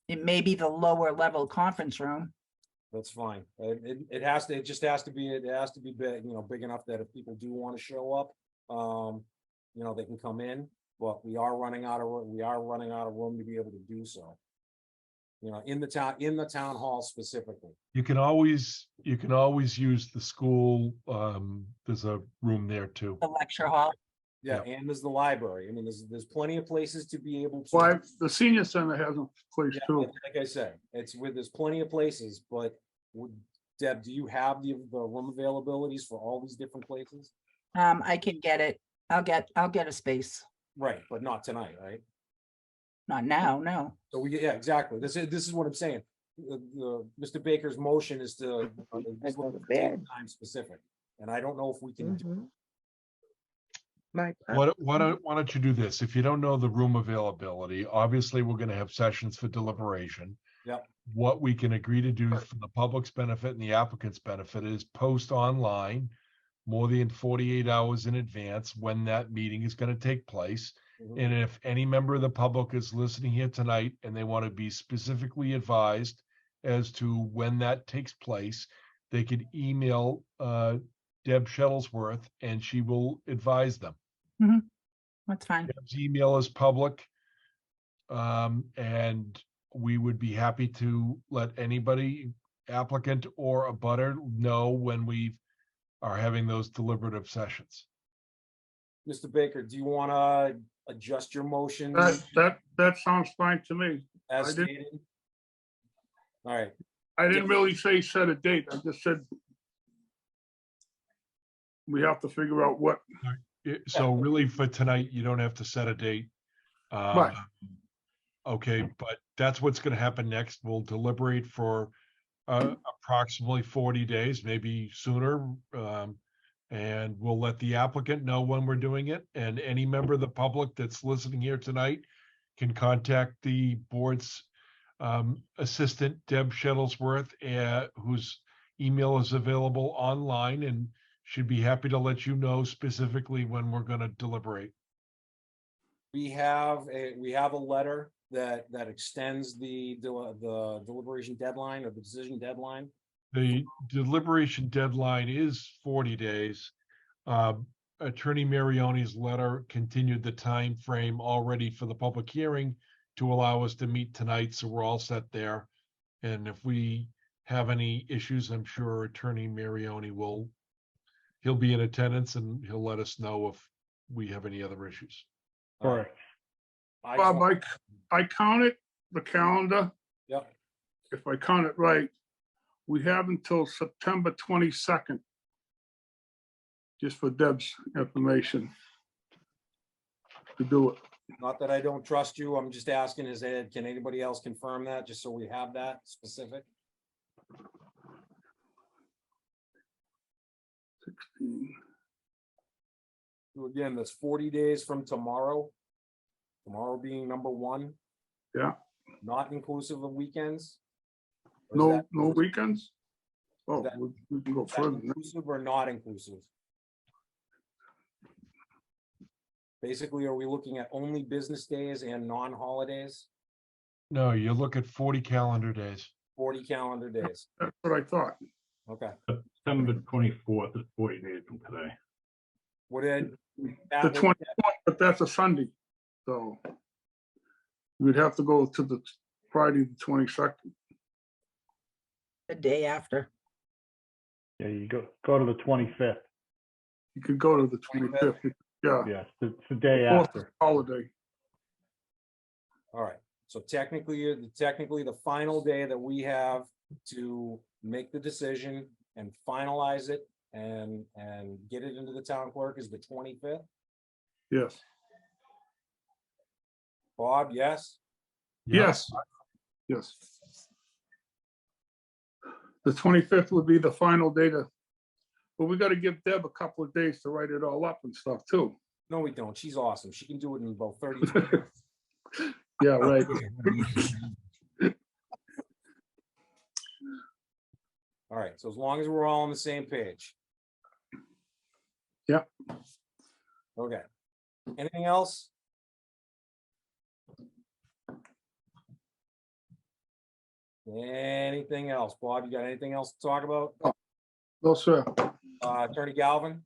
It may be the lower level conference room. That's fine. It just has to be big, big enough that if people do want to show up, they can come in, but we are running out of room to be able to do so. In the town hall specifically. You can always use the school, there's a room there too. The lecture hall. Yeah, and there's the library. I mean, there's plenty of places to be able to. Why, the senior center has a place Yeah, too. like I said, there's plenty of places, but Deb, do you have the room availabilities for all these different places? I can get it. I'll get a space. Right, but not tonight, right? Not now, no. So yeah, exactly. This is what I'm saying. Mr. Baker's motion is to is looking for date and time specific, and I don't know if we can do. Why Don't you do this? If you don't know the room availability, obviously we're gonna have sessions for deliberation. Yep. What we can agree to do for the public's benefit and the applicant's benefit is post online more than 48 hours in advance when that meeting is gonna take place. And if any member of the public is listening here tonight and they want to be specifically advised as to when that takes place, they could email Deb Shuttlesworth and she will advise them. That's fine. Deb's email is public. And we would be happy to let anybody, applicant or a butter, know when we are having those deliberative sessions. Mr. Baker, do you want to adjust your motion? That sounds fine to me. As I didn't- stated? All right, I didn't really say set a date. I just said we have to figure out what. So really for tonight, you don't have to set a date. Right. Okay, but that's what's gonna happen next. We'll deliberate for approximately 40 days, maybe sooner. And we'll let the applicant know when we're doing it, and any member of the public that's listening here tonight can contact the board's assistant, Deb Shuttlesworth, whose email is available online, and should be happy to let you know specifically when we're gonna deliberate. we have a letter that extends the deliberation deadline or the decision deadline. The deliberation deadline is 40 days. Attorney Marioni's letter continued the time frame already for the public hearing to allow us to meet tonight, so we're all set there. And if we have any issues, I'm sure Attorney Marioni he'll be in attendance and he'll let us know if we have any other issues. Correct. Bob, I counted the calendar. Yep. If I count it right, we have until September 22nd. Just for Deb's information. To do it. Not that I don't trust you, I'm just asking, can anybody else confirm that, just so we have that specific? 16. So again, that's 40 days from tomorrow. Tomorrow being number 1. Yeah. Not inclusive of weekends? Or is No, that- no weekends? Oh, that- we can go is that further. inclusive or not inclusive? Basically, are we looking at only business days and non-holidays? No, you look at 40 calendar days. 40 calendar days. That's what I thought. Okay. September 24th is 40 days from today. What did? The Matt, what- 24th, but that's a Sunday, so we'd have to go to the Friday, the 22nd. The day after. Yeah, you go to the 25th. You could go to the 25th. Yeah. Yes, it's the day Fourth after. holiday. All right, so technically the final day that we have to make the decision and finalize it and get it into the town clerk is the 25th. Yes. Bob, yes? Yes. Yes. The 25th would be the final day to, but we got to give Deb a couple of days to write it all up and stuff too. No, we don't. She's awesome. She can do it in about 30 minutes. Yeah, right. All right, so as long as we're all on the same page. Yep. Okay. Anything else? Anything else? Bob, you got anything else to talk about? No, sir. Attorney Galvin?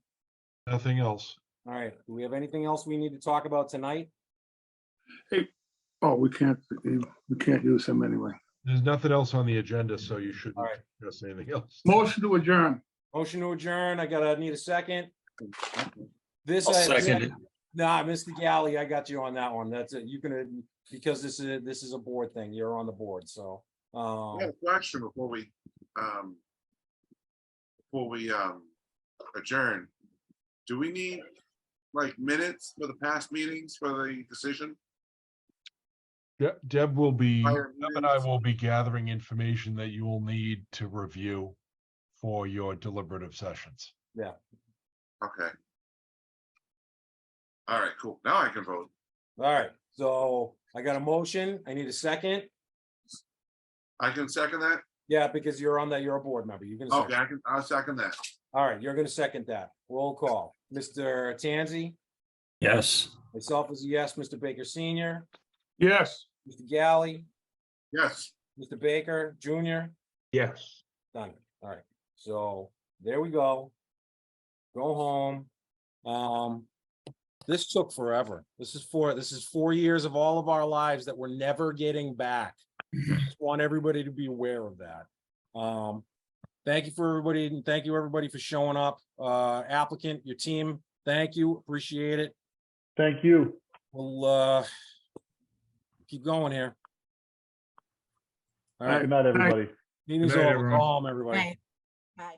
Nothing else. All right, do we have anything else we need to talk about tonight? Hey, oh, we can't use him anyway. There's nothing else on the agenda, so you shouldn't All right. discuss anything else. Motion to adjourn. Motion to adjourn. Need a second. This I'll second it. Nah, Mr. Galley, I got you on that one. That's it. You can, because this is a board thing. You're on the board, so. I have a question before we adjourn. Do we need like minutes for the past meetings for the decision? Deb will be, Prior Deb and I will be gathering information that you will need to review for your deliberative sessions. Yeah. Okay. All right, cool. Now I can vote. All right, so I got a motion. I need a second. I can second that? Yeah, because you're on that, you're a board member. You can. Okay, I'll second that. All right, you're gonna second that. Roll call. Mr. Tanzi, Yes. myself is a yes. Mr. Baker Senior, Yes. Mr. Galley, Yes. Mr. Baker Junior. Yes. Done. All right, so there we go. Go home. This took forever. This is 4 years of all of our lives that we're never getting back. Just want everybody to be aware of that. Thank you for everybody, and thank you everybody for showing up. Applicant, your team, thank you, appreciate it. Thank you. We'll keep going here. All right, Good night, everybody. meeting's Good night, over. Go everyone. home, everybody. Right. Bye.